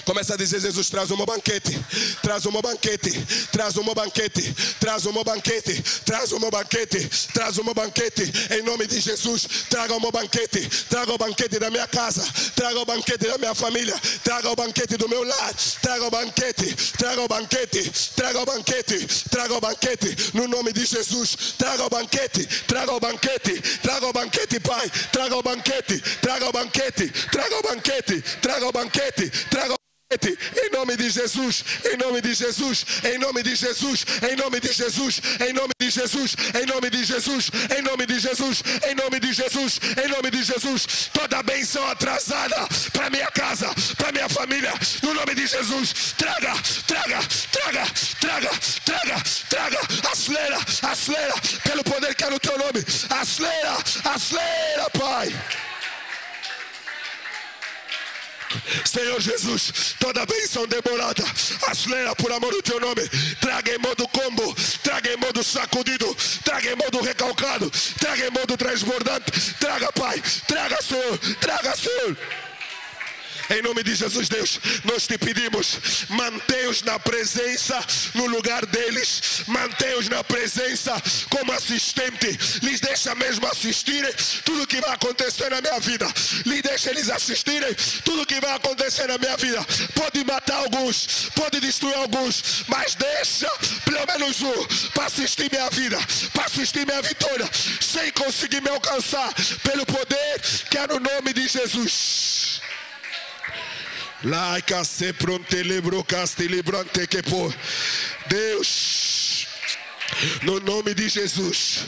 Começa a dizer, Jesus, traz o meu banquete, traz o meu banquete, traz o meu banquete, traz o meu banquete, traz o meu banquete, traz o meu banquete, em nome de Jesus. Traga o meu banquete, traga o banquete da minha casa, traga o banquete da minha família, traga o banquete do meu lar, traga o banquete, traga o banquete, traga o banquete, traga o banquete, no nome de Jesus. Traga o banquete, traga o banquete, traga o banquete, Pai, traga o banquete, traga o banquete, traga o banquete, traga o banquete, traga em nome de Jesus, em nome de Jesus, em nome de Jesus, em nome de Jesus, em nome de Jesus, em nome de Jesus, em nome de Jesus, em nome de Jesus, em nome de Jesus. Toda benção atrasada para minha casa, para minha família, no nome de Jesus. Traga, traga, traga, traga, traga, traga, acelera, acelera, pelo poder que é no teu nome, acelera, acelera, Pai. Senhor Jesus, toda bênção demorada, acelera por amor do teu nome. Traga em modo combo, traga em modo sacudido, traga em modo recalcado, traga em modo transbordante. Traga, Pai, traga, Senhor, traga, Senhor. Em nome de Jesus, Deus, nós te pedimos, mantém-os na presença, no lugar deles, mantém-os na presença como assistente, lhes deixa mesmo assistirem tudo que vai acontecer na minha vida, lhes deixa eles assistirem tudo que vai acontecer na minha vida. Pode matar alguns, pode destruir alguns, mas deixa pelo menos um para assistir minha vida, para assistir minha vitória, sem conseguir me alcançar, pelo poder que é no nome de Jesus. Deus, no nome de Jesus,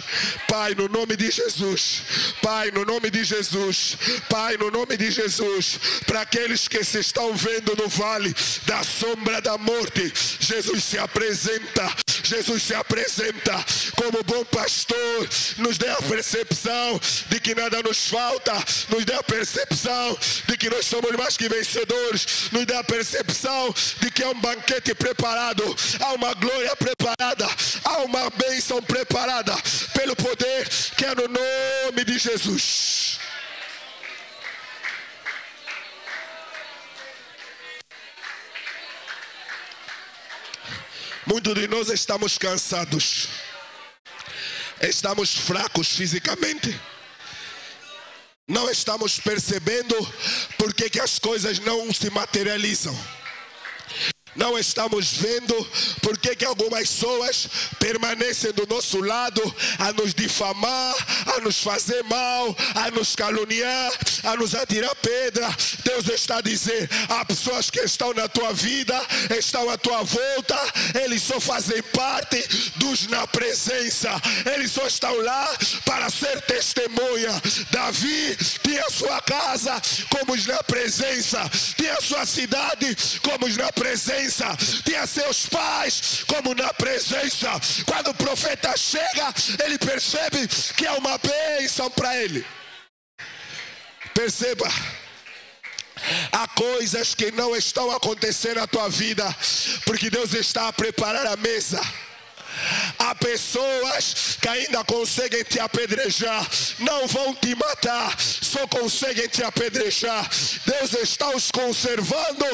Pai, no nome de Jesus, Pai, no nome de Jesus, Pai, no nome de Jesus, para aqueles que se estão vendo no vale da sombra da morte, Jesus se apresenta, Jesus se apresenta como bom pastor, nos dê a percepção de que nada nos falta, nos dê a percepção de que nós somos mais que vencedores, nos dê a percepção de que há um banquete preparado, há uma glória preparada, há uma bênção preparada, pelo poder que é no nome de Jesus. Muitos de nós estamos cansados, estamos fracos fisicamente, não estamos percebendo porque que as coisas não se materializam. não estamos vendo por que algumas pessoas permanecem do nosso lado a nos difamar, a nos fazer mal, a nos caluniar, a nos atirar pedra. Deus está a dizer: há pessoas que estão na tua vida, estão à tua volta, eles só fazem parte dos na presença, eles só estão lá para ser testemunha. Davi tinha sua casa como os na presença, tinha sua cidade como os na presença, tinha seus pais como na presença. Quando o profeta chega, ele percebe que é uma bênção para ele. Perceba, há coisas que não estão acontecendo na tua vida porque Deus está a preparar a mesa. Há pessoas que ainda conseguem te apedrejar, não vão te matar, só conseguem te apedrejar. Deus está os conservando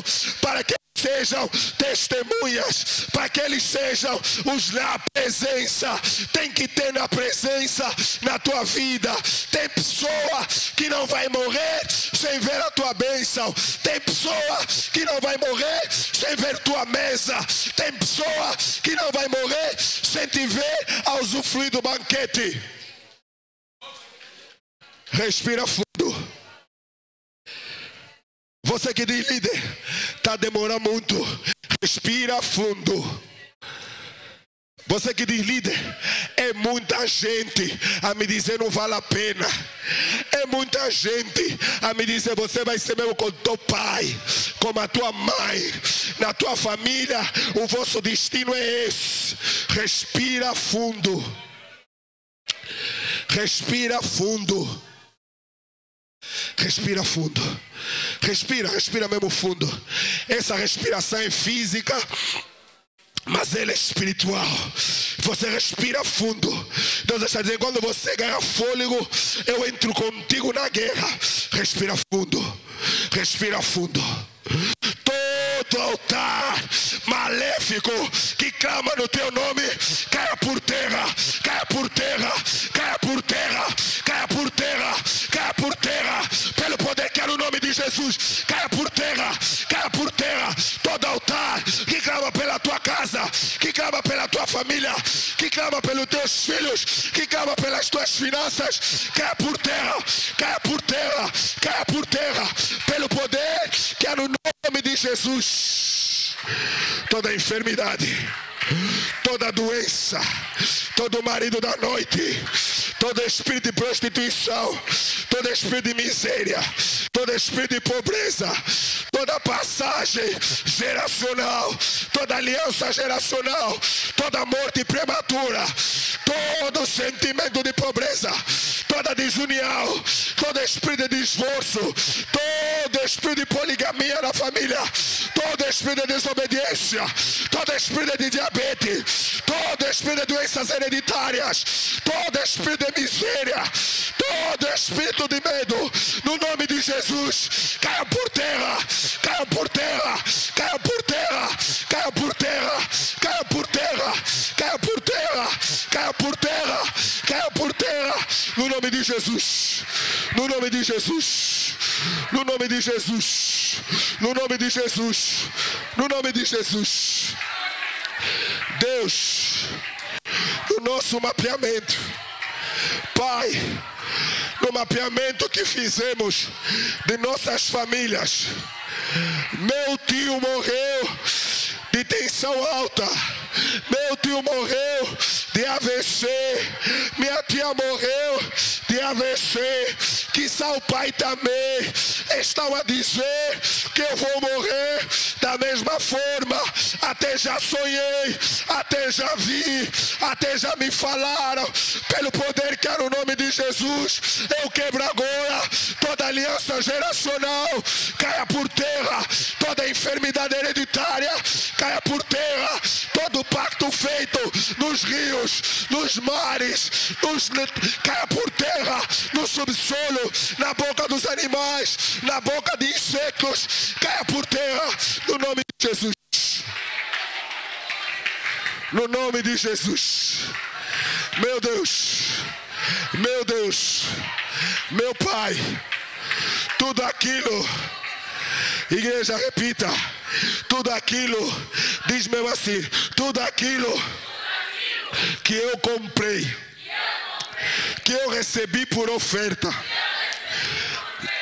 para que sejam testemunhas, para que eles sejam os na presença. Tem que ter na presença na tua vida. Tem pessoa que não vai morrer sem ver a tua bênção. Tem pessoa que não vai morrer sem ver tua mesa. Tem pessoa que não vai morrer sem te ver a usufruir do banquete. Respira fundo. Você que diz: líder, está demorando muito. Respira fundo. Você que diz: líder, é muita gente a me dizer não vale a pena. É muita gente a me dizer: você vai ser mesmo com teu pai, como a tua mãe, na tua família, o vosso destino é esse. Respira fundo. Respira fundo. Respira fundo. Respira mesmo fundo. Essa respiração é física, mas ela é espiritual. Você respira fundo. Deus está dizendo: quando você ganha fôlego, eu entro contigo na guerra. Respira fundo. Respira fundo. Todo altar maléfico que clama no teu nome, caia por terra, caia por terra, caia por terra, caia por terra, caia por terra, pelo poder que é no nome de Jesus. Caia por terra, caia por terra. Todo altar que clama pela tua casa, que clama pela tua família, que clama pelos teus filhos, que clama pelas tuas finanças, caia por terra, caia por terra, caia por terra, pelo poder que é no nome de Jesus. Toda enfermidade, toda doença, todo marido da noite, todo espírito de prostituição, todo espírito de miséria, todo espírito de pobreza, toda passagem geracional, toda aliança geracional, toda morte prematura, todo sentimento de pobreza, toda desunião, todo espírito de esforço, todo espírito de poligamia na família, todo espírito de desobediência, todo espírito de diabetes, todo espírito de doenças hereditárias, todo espírito de miséria, todo espírito de medo, no nome de Jesus, caia por terra, caia por terra, caia por terra, caia por terra, caia por terra, caia por terra, caia por terra, caia por terra, no nome de Jesus, no nome de Jesus, no nome de Jesus, no nome de Jesus, no nome de Jesus. Deus, no nosso mapeamento, Pai, no mapeamento que fizemos de nossas famílias, meu tio morreu de tensão alta, meu tio morreu de AVC, minha tia morreu de AVC, quizá o pai também. Estão a dizer que eu vou morrer da mesma forma. Até já sonhei, até já vi, até já me falaram. Pelo poder que é no nome de Jesus, eu quebro agora toda aliança geracional, caia por terra, toda enfermidade hereditária, caia por terra, todo pacto feito nos rios, nos mares, caia por terra, no subsolo, na boca dos animais, na boca de insetos, caia por terra, no nome de Jesus. No nome de Jesus. Meu Deus, meu Deus, meu Pai, tudo aquilo Igreja, repita. Tudo aquilo, diz mesmo assim, tudo aquilo que eu comprei, que eu recebi por oferta,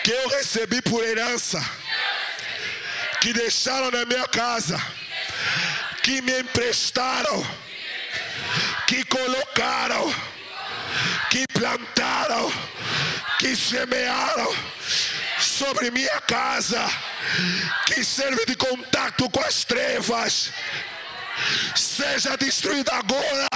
que eu recebi por herança, que deixaram na minha casa, que me emprestaram, que colocaram, que plantaram, que semearam sobre minha casa, que serve de contato com as trevas, seja destruída agora,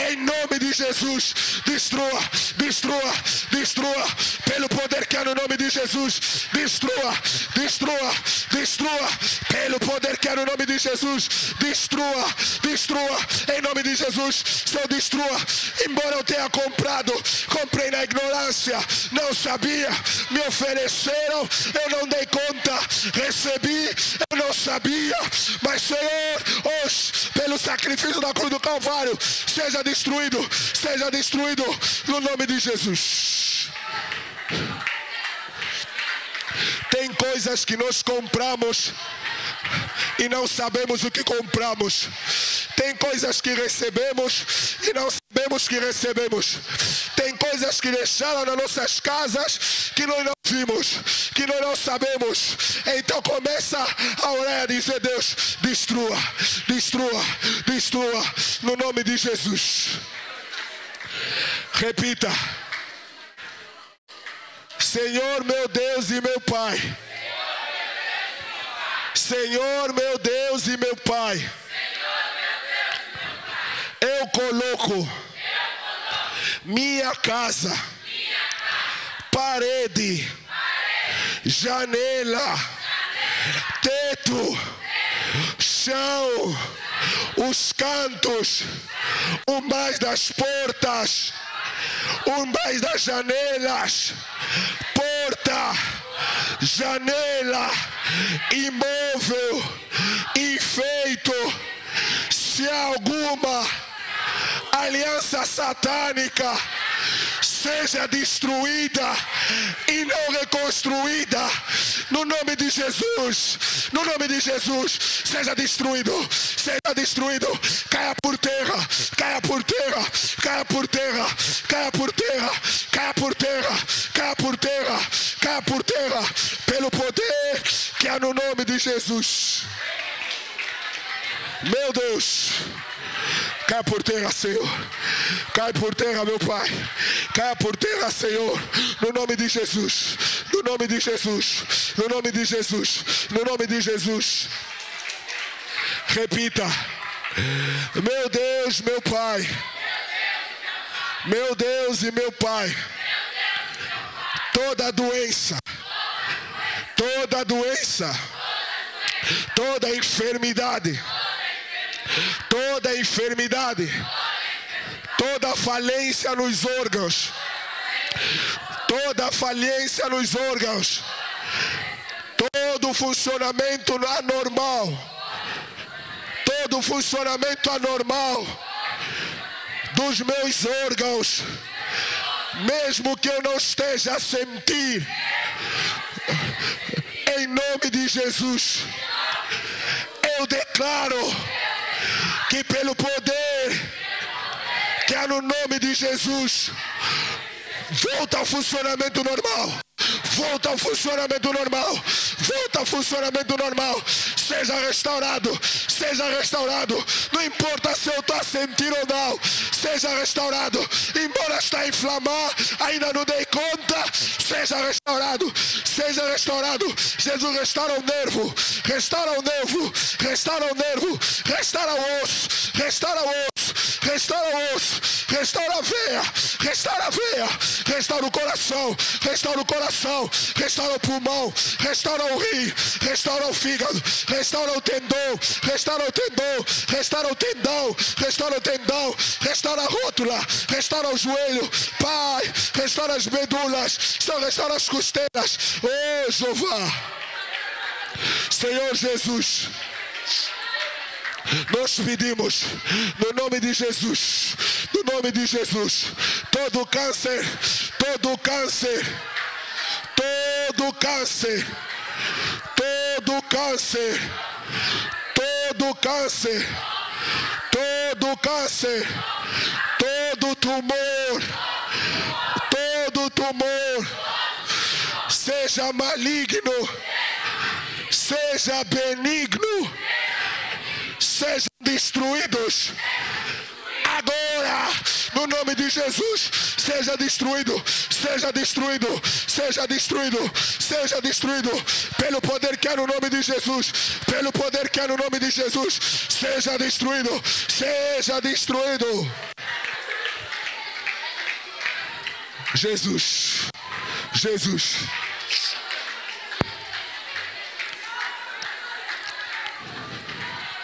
em nome de Jesus. Destrua, destrua, destrua, pelo poder que há no nome de Jesus. Destrua, destrua, destrua, pelo poder que há no nome de Jesus. Destrua, destrua, em nome de Jesus. Senhor, destrua. Embora eu tenha comprado, comprei na ignorância, não sabia, me ofereceram, eu não dei conta, recebi, eu não sabia, mas Senhor, hoje, pelo sacrifício da cruz do Calvário, seja destruído no nome de Jesus. Tem coisas que nós compramos e não sabemos o que compramos. Tem coisas que recebemos e não sabemos que recebemos. Tem coisas que deixaram nas nossas casas que nós não vimos, que nós não sabemos. Então começa a orar e dizer: Deus, destrua, destrua, destrua, no nome de Jesus. Repita: Senhor meu Deus e meu Pai. Senhor meu Deus e meu Pai, eu coloco minha casa, parede, janela, teto, chão, os cantos, o mais das portas, o mais das janelas, porta, janela, imóvel, enfeito. Se há alguma aliança satânica, seja destruída e não reconstruída no nome de Jesus. No nome de Jesus, seja destruído, caia por terra, caia por terra, caia por terra, caia por terra, caia por terra, caia por terra, caia por terra, pelo poder que há no nome de Jesus. Meu Deus, cai por terra, Senhor. Cai por terra, meu Pai. Cai por terra, Senhor. No nome de Jesus. No nome de Jesus. No nome de Jesus. No nome de Jesus. Repita: meu Deus, meu Pai. Meu Deus e meu Pai. Toda doença. Toda doença. Toda enfermidade. Toda enfermidade, toda falência nos órgãos, toda falência nos órgãos, todo funcionamento anormal, todo funcionamento anormal dos meus órgãos, mesmo que eu não esteja a sentir, em nome de Jesus, eu declaro que pelo poder que há no nome de Jesus, volta ao funcionamento normal. Volta ao funcionamento normal. Volta ao funcionamento normal. Seja restaurado. Seja restaurado. Não importa se eu estou a sentir ou não. Seja restaurado. Embora está a inflamar, ainda não dei conta. Seja restaurado. Seja restaurado. Jesus restaura o nervo. Restaura o nervo. Restaura o nervo. Restaura o osso. Restaura o osso. Restaura o osso. Restaura a veia. Restaura a veia. Restaura o coração. Restaura o coração. Restaura o pulmão. Restaura o rim. Restaura o fígado. Restaura o tendão. Restaura o tendão. Restaura o tendão. Restaura o tendão. Restaura a rótula. Restaura o joelho. Pai, restaura as medulas. Restaura as costelas. Oh, Jeová. Senhor Jesus, nós pedimos, no nome de Jesus, no nome de Jesus, todo câncer, todo câncer, todo câncer, todo câncer, todo câncer, todo câncer, todo tumor, seja maligno, seja benigno, sejam destruídos agora, no nome de Jesus. Seja destruído, seja destruído, seja destruído, seja destruído, pelo poder que é no nome de Jesus, pelo poder que é no nome de Jesus. Seja destruído, seja destruído. Jesus, Jesus.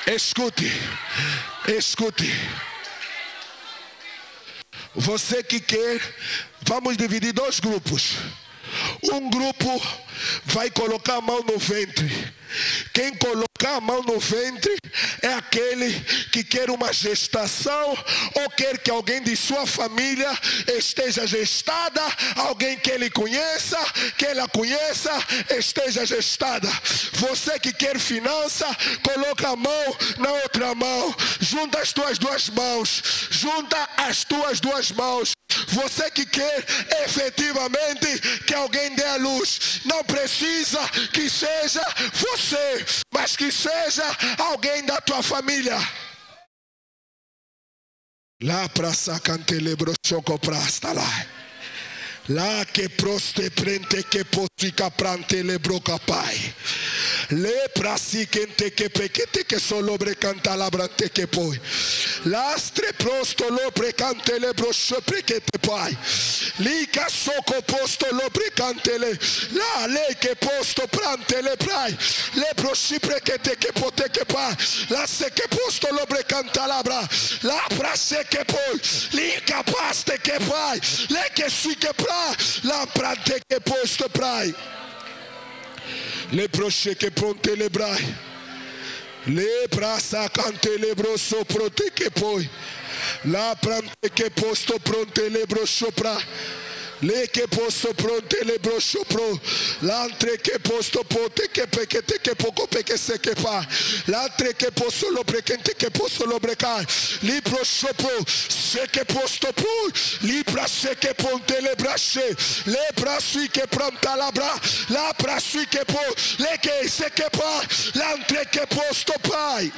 Escute, escute. Você que quer, vamos dividir dois grupos. Um grupo vai colocar a mão no ventre. Quem colocar a mão no ventre é aquele que quer uma gestação ou quer que alguém de sua família esteja gestada, alguém que ele conheça, que ela conheça, esteja gestada. Você que quer finança, coloca a mão na outra mão, junta as tuas duas mãos, junta as tuas duas mãos. Você que quer efetivamente que alguém dê a luz, não precisa que seja você, mas que seja alguém da tua família. Lá para sacantelebro chocoprasta lá. Lá que proste prente que potica prante lebro capai. Le prasi kente que pequete que solo brecanta labrante que poi. Lastre prosto lo precante le broche prequete pai. Lica soco posto lo precante le. La le que posto prante le prai. Le broche prequete que pote que pai. La se que posto lo brecanta labra. La prase que poi. Lica paste que pai. Le que sui que prai. La prante que posto prai. Le proche que pronte le brai. Le brasa cante le broso prote que poi. La prante que posto pronte le broso pra. Le que posto pronte le broso pro. L'antre que posto pote que pequete que poco peque se que pa. L'antre que posto lo prequente que posto lo brecai. Li broso pro. Se que posto pro. Li prase que ponte le brache. Le brasui que pronta la bra. La brasui que po. Le que se que pa. L'antre que posto pai.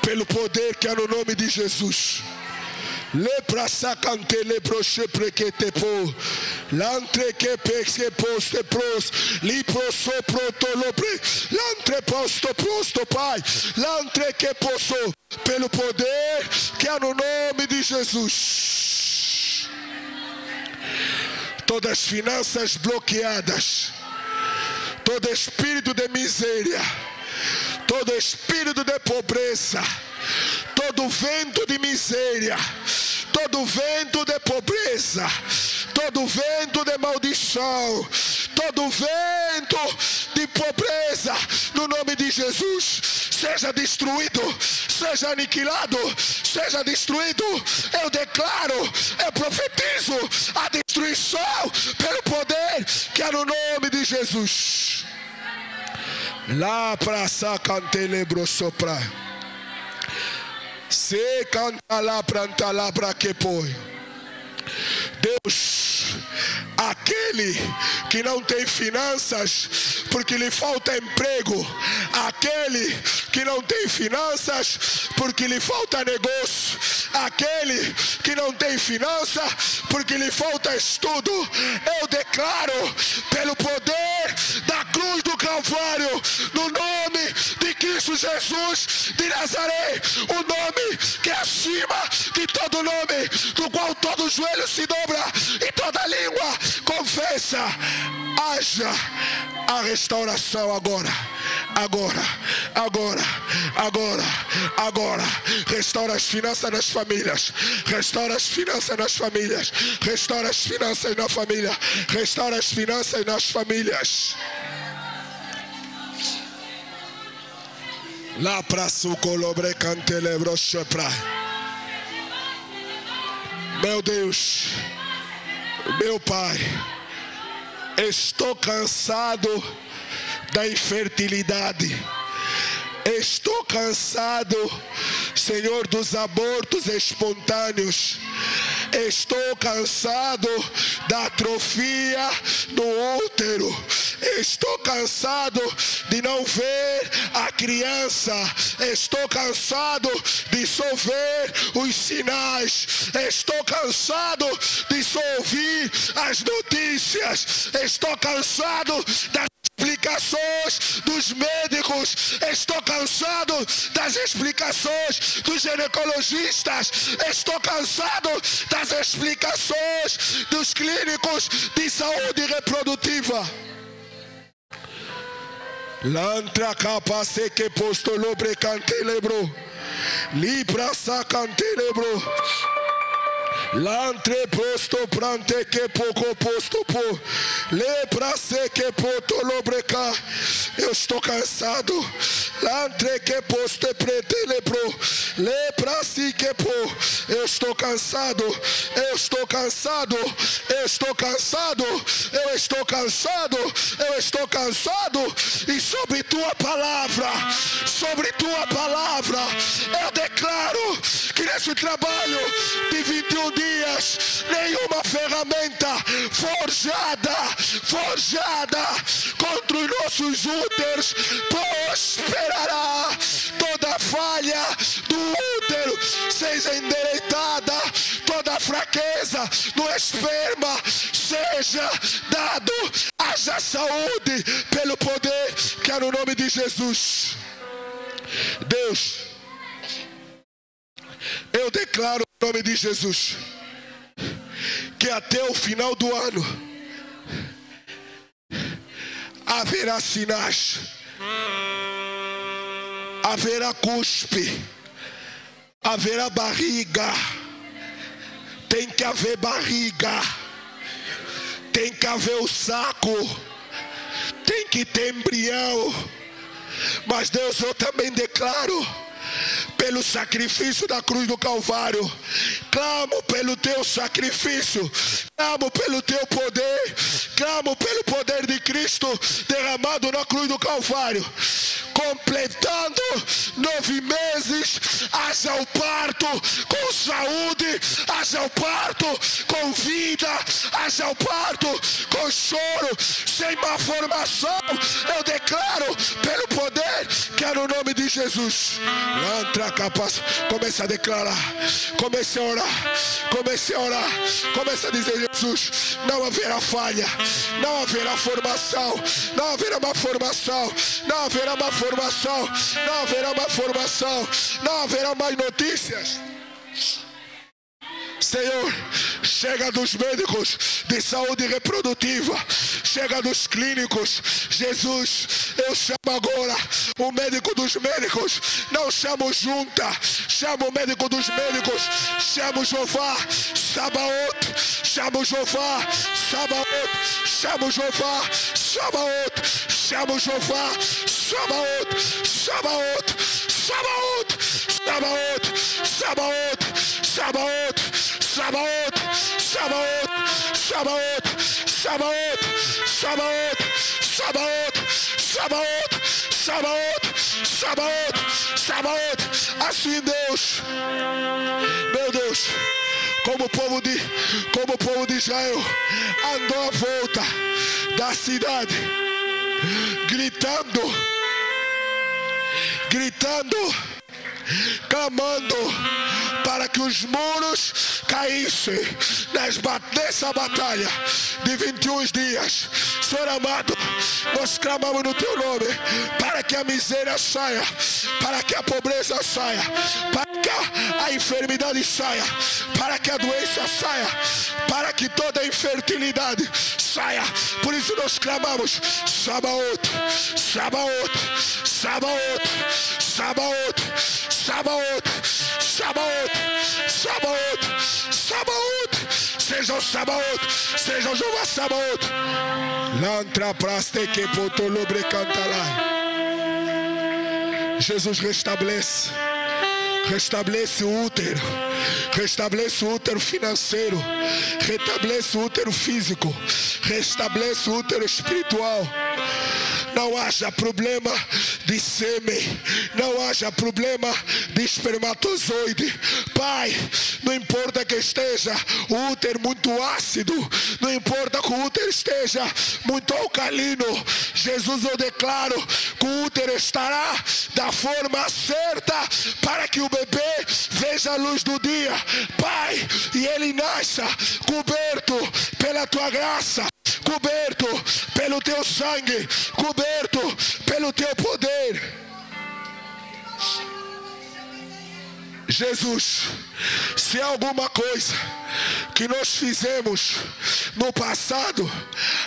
Pelo poder que é no nome de Jesus. Le prasa cante le broche prequete po. L'antre que pexe poste pros. Li proso proto lo pre. L'antre posto prosto pai. L'antre que posso. Pelo poder que é no nome de Jesus. Todas as finanças bloqueadas. Todo espírito de miséria. Todo espírito de pobreza. Todo vento de miséria, todo vento de pobreza, todo vento de maldição, todo vento de pobreza, no nome de Jesus, seja destruído, seja aniquilado, seja destruído. Eu declaro, eu profetizo a destruição pelo poder que é no nome de Jesus. Lá para sacantelebro soprar. Se canta lá para que põe. Deus, aquele que não tem finanças porque lhe falta emprego, aquele que não tem finanças porque lhe falta negócio, aquele que não tem finança porque lhe falta estudo, eu declaro pelo poder da cruz do Calvário, no nome de Cristo Jesus de Nazaré, o nome que é acima de todo nome, do qual todo joelho se dobra e toda língua confessa. Haja a restauração agora. Agora. Restaura as finanças nas famílias. Restaura as finanças nas famílias. Restaura as finanças na família. Restaura as finanças nas famílias. Lá para sucolobre cantelebro chepra. Meu Deus, meu Pai, Estou cansado da infertilidade. Estou cansado, Senhor, dos abortos espontâneos. Estou cansado da atrofia no útero. Estou cansado de não ver a criança. Estou cansado de só ver os sinais. Estou cansado de só ouvir as notícias. Estou cansado das explicações dos médicos. Estou cansado das explicações dos ginecologistas. Estou cansado das explicações dos clínicos de saúde reprodutiva. Lantra capase que postolobre cantelebro. Libra sa cantelebro. Lantre posto prante que pouco posto po. Lepra se que poto lobreca. Eu estou cansado. Lantre que posto prete lepro. Lepra se que po. Eu estou cansado. Eu estou cansado. Eu estou cansado. Eu estou cansado. Eu estou cansado. E sobre tua palavra, eu declaro que nesse trabalho de 21 dias, nenhuma ferramenta forjada contra os nossos úteros prosperará. Toda falha do útero seja endireitada, toda fraqueza no esperma seja dado. Haja saúde pelo poder que é no nome de Jesus. Deus, eu declaro no nome de Jesus que até o final do ano haverá sinais, haverá cuspe, haverá barriga. Tem que haver barriga, tem que haver o saco, tem que ter embrião. Mas Deus, eu também declaro, pelo sacrifício da cruz do Calvário, clamo pelo teu sacrifício, clamo pelo teu poder, clamo pelo poder de Cristo derramado na cruz do Calvário. Completando 9 meses, haja o parto com saúde, haja o parto com vida, haja o parto com choro, sem malformação. Eu declaro pelo poder que é no nome de Jesus. Comece a declarar, comece a orar, comece a orar, comece a dizer: Jesus, não haverá falha, não haverá formação, não haverá má formação, não haverá má formação, não haverá má formação, não haverá mais notícias. Senhor, chega dos médicos de saúde reprodutiva, chega dos clínicos. Jesus, eu chamo agora o médico dos médicos, não chamo junta, chamo o médico dos médicos, chamo Jeová Sabaoth, chamo Jeová Sabaoth, chamo Jeová Sabaoth, chamo Jeová Sabaoth, Sabaoth, Sabaoth, Sabaoth, Sabaoth, Sabaoth, Sabaoth, Sabaoth, Sabaoth, Sabaoth, Sabaoth, Sabaoth, Sabaoth, Sabaoth, Sabaoth, Sabaoth. Assim, Deus, meu Deus, como o povo de Israel andou à volta da cidade, gritando, clamando para que os muros caíssem nessa batalha de 21 dias. Senhor amado, nós clamamos no teu nome para que a miséria saia, para que a pobreza saia, para que a enfermidade saia, para que a doença saia, para que toda a infertilidade saia. Por isso nós clamamos: Sabaoth, Sabaoth, Sabaoth, Sabaoth, Sabaoth, Sabaoth, Sabaoth, Sabaoth, seja o Sabaoth, seja o Jeová Sabaoth. Lantra praste que potolobre cantalai. Jesus, restabelece Restabelece o útero. Restabelece o útero financeiro. Restabelece o útero físico. Restabelece o útero espiritual. Não haja problema de sêmen. Não haja problema de espermatozoide. Pai, não importa que esteja o útero muito ácido. Não importa que o útero esteja muito alcalino. Jesus, eu declaro que o útero estará da forma certa para que o bebê veja a luz do dia. Pai, e ele nasça coberto pela tua graça, coberto pelo teu sangue, coberto pelo teu poder. Jesus, se há alguma coisa que nós fizemos no passado,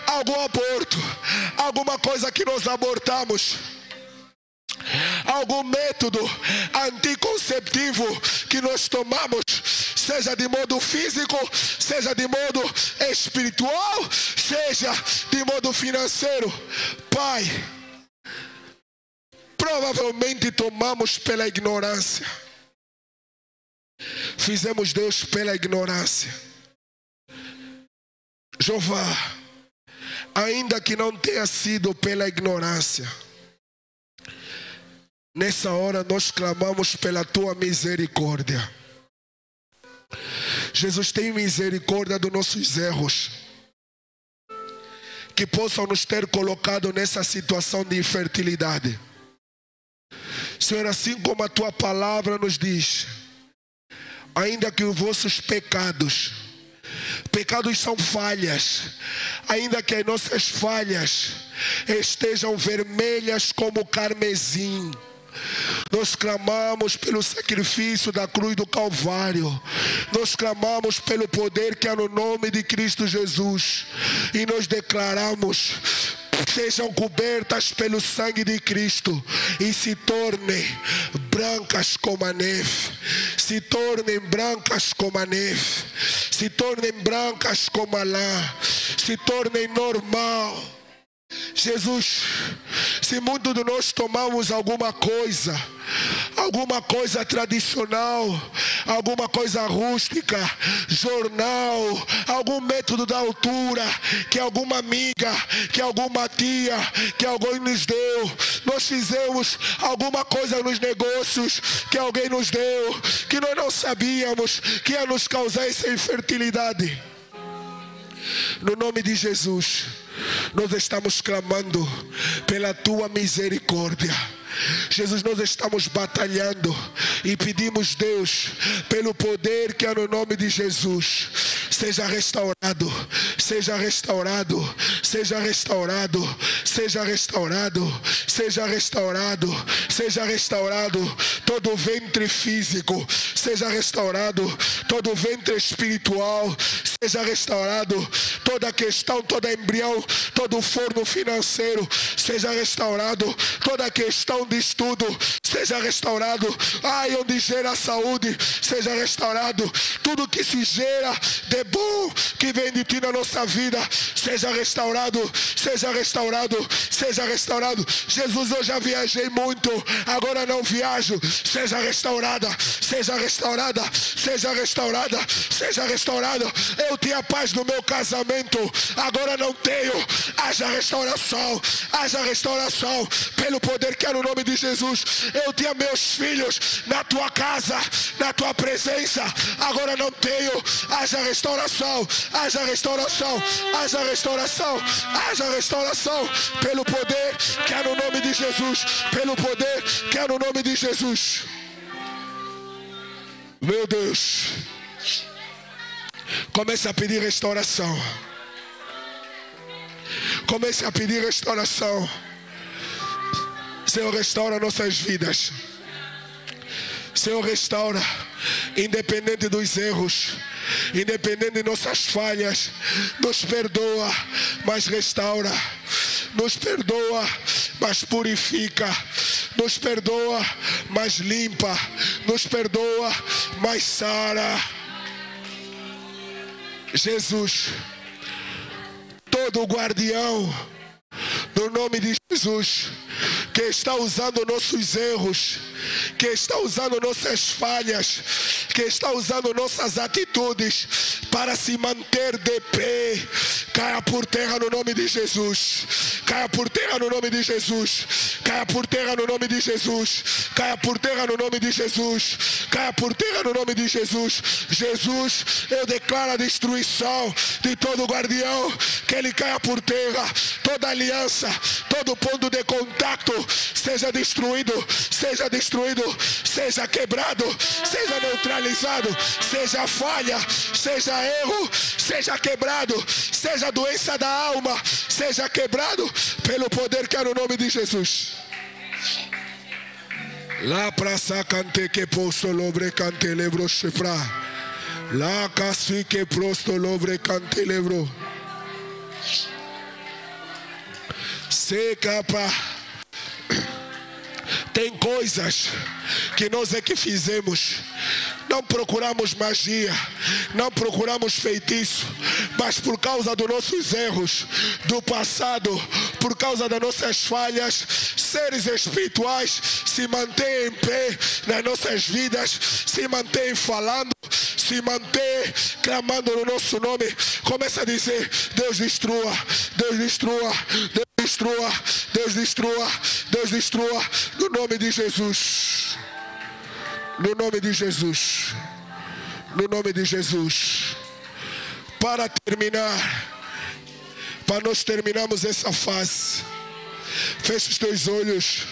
algum aborto, alguma coisa que nós abortamos, algum método anticonceptivo que nós tomamos, seja de modo físico, seja de modo espiritual, seja de modo financeiro, Pai, provavelmente tomamos pela ignorância. Fizemos Deus pela ignorância. Jeová, ainda que não tenha sido pela ignorância, nessa hora nós clamamos pela tua misericórdia. Jesus, tem misericórdia dos nossos erros, que possam nos ter colocado nessa situação de infertilidade. Senhor, assim como a tua palavra nos diz, ainda que os vossos pecados são falhas, ainda que as nossas falhas estejam vermelhas como carmesim, nós clamamos pelo sacrifício da cruz do Calvário. Nós clamamos pelo poder que há no nome de Cristo Jesus. E nós declaramos: sejam cobertas pelo sangue de Cristo e se tornem brancas como a neve. Se tornem brancas como a neve. Se tornem brancas como a lã. Se tornem normal. Jesus, se muitos de nós tomamos alguma coisa tradicional, alguma coisa rústica, jornal, algum método da altura, que alguma amiga, que alguma tia, que alguém nos deu, nós fizemos alguma coisa nos negócios que alguém nos deu, que nós não sabíamos que ia nos causar essa infertilidade. No nome de Jesus, nós estamos clamando pela tua misericórdia. Jesus, nós estamos batalhando e pedimos, Deus, pelo poder que há no nome de Jesus, seja restaurado, seja restaurado, seja restaurado, seja restaurado, seja restaurado, seja restaurado todo o ventre físico, seja restaurado todo o ventre espiritual, seja restaurado toda a questão, toda embrião, todo o forno financeiro, seja restaurado toda a questão de estudo, seja restaurado, onde gera saúde, seja restaurado, tudo que se gera de bom que vem de ti na nossa vida, seja restaurado, seja restaurado, seja restaurado. Jesus, eu já viajei muito, agora não viajo, seja restaurada, seja restaurada, seja restaurada, seja restaurada. Eu tinha paz no meu casamento, agora não tenho. Haja restauração, haja restauração pelo poder que há no nome de Jesus. Eu tinha meus filhos na tua casa, na tua presença, agora não tenho. Haja restauração, haja restauração, haja restauração, haja restauração pelo poder que há no nome de Jesus, pelo poder que há no nome de Jesus. Meu Deus, comece a pedir restauração. Comece a pedir restauração. Senhor, restaura nossas vidas. Senhor, restaura, independente dos erros, independente de nossas falhas. Nos perdoa, mas restaura. Nos perdoa, mas purifica. Nos perdoa, mas limpa. Nos perdoa, mas sara. Jesus, todo guardião, no nome de Jesus, que está usando nossos erros, que está usando nossas falhas, que está usando nossas atitudes para se manter de pé, caia por terra no nome de Jesus. Caia por terra no nome de Jesus. Caia por terra no nome de Jesus. Caia por terra no nome de Jesus. Caia por terra no nome de Jesus. Jesus, eu declaro a destruição de todo guardião, que ele caia por terra. Toda aliança, todo ponto de contato seja destruído, seja quebrado, seja neutralizado, seja falha, seja erro, seja quebrado, seja doença da alma, seja quebrado pelo poder que é no nome de Jesus. La prasa cante que posto lobre cante lebro chefra. La casu que prosto lobre cante lebro. Seca pra. Tem coisas que nós é que fizemos. Não procuramos magia, não procuramos feitiço, mas por causa dos nossos erros do passado, por causa das nossas falhas, seres espirituais se mantêm em pé nas nossas vidas, se mantêm falando, se mantêm clamando no nosso nome. Começa a dizer: Deus destrua, Deus destrua, Deus destrua, Deus destrua, Deus destrua, no nome de Jesus. No nome de Jesus. No nome de Jesus. Para terminar, para nós terminarmos essa fase, fecha os teus olhos.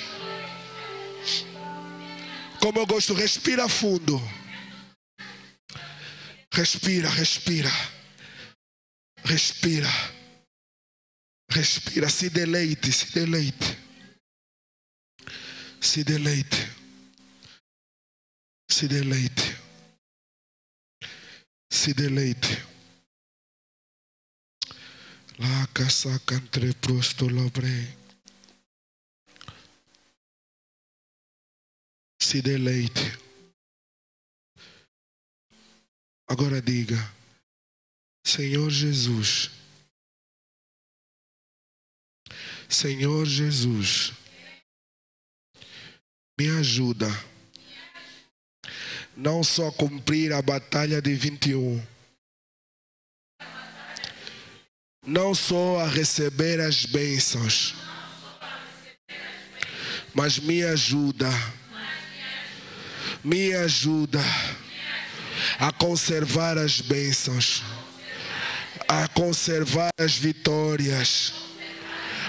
Como eu gosto, respira fundo. Respira, respira. Respira. Respira, se deleite, se deleite. Se deleite. Se deleite. Se deleite. La casa cantre prosto lobre. Se deleite. Agora diga: Senhor Jesus, Senhor Jesus, me ajuda não só a cumprir a batalha de 21, não só a receber as bênçãos, mas me ajuda a conservar as bênçãos, a conservar as vitórias,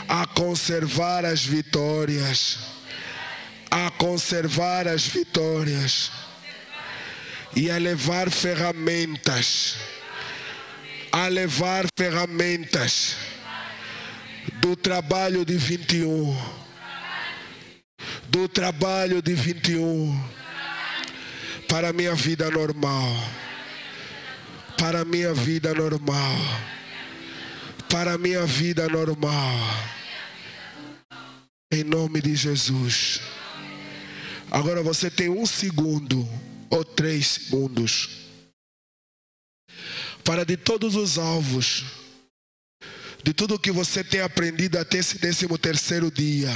a conservar as vitórias, a conservar as vitórias e a levar ferramentas, do trabalho de 21, do trabalho de 21 para a minha vida normal, para a minha vida normal, para a minha vida normal, em nome de Jesus. Agora você tem 1 segundo ou 3 segundos para, de todos os alvos, de tudo que você tem aprendido até esse 13º dia,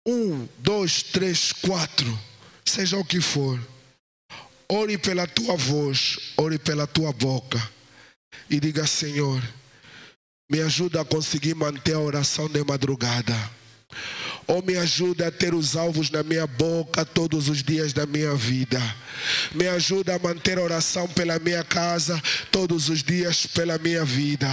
1, 2, 3, 4, seja o que for, ore pela tua voz, ore pela tua boca e diga: Senhor, me ajuda a conseguir manter a oração de madrugada. Ou me ajuda a ter os alvos na minha boca todos os dias da minha vida. Me ajuda a manter a oração pela minha casa todos os dias pela minha vida.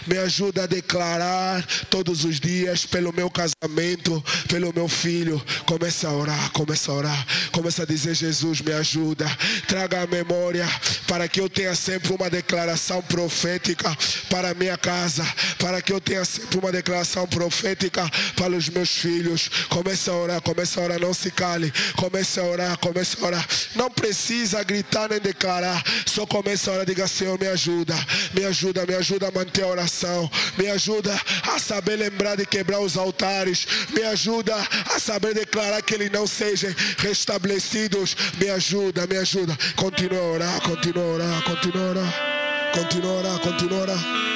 Me ajuda a declarar todos os dias pelo meu casamento, pelo meu filho. Comece a orar, comece a orar. Comece a dizer: Jesus, me ajuda. Traga a memória para que eu tenha sempre uma declaração profética para a minha casa, para que eu tenha sempre uma declaração profética para os meus filhos. Comece a orar, não se cale. Comece a orar, comece a orar. Não precisa gritar nem declarar, só comece a orar. Diga: Senhor, me ajuda, me ajuda, me ajuda a manter a oração, me ajuda a saber lembrar de quebrar os altares, me ajuda a saber declarar que eles não sejam restabelecidos. Me ajuda, me ajuda. Continua a orar, continua a orar, continua a orar, continua a orar, continua a orar.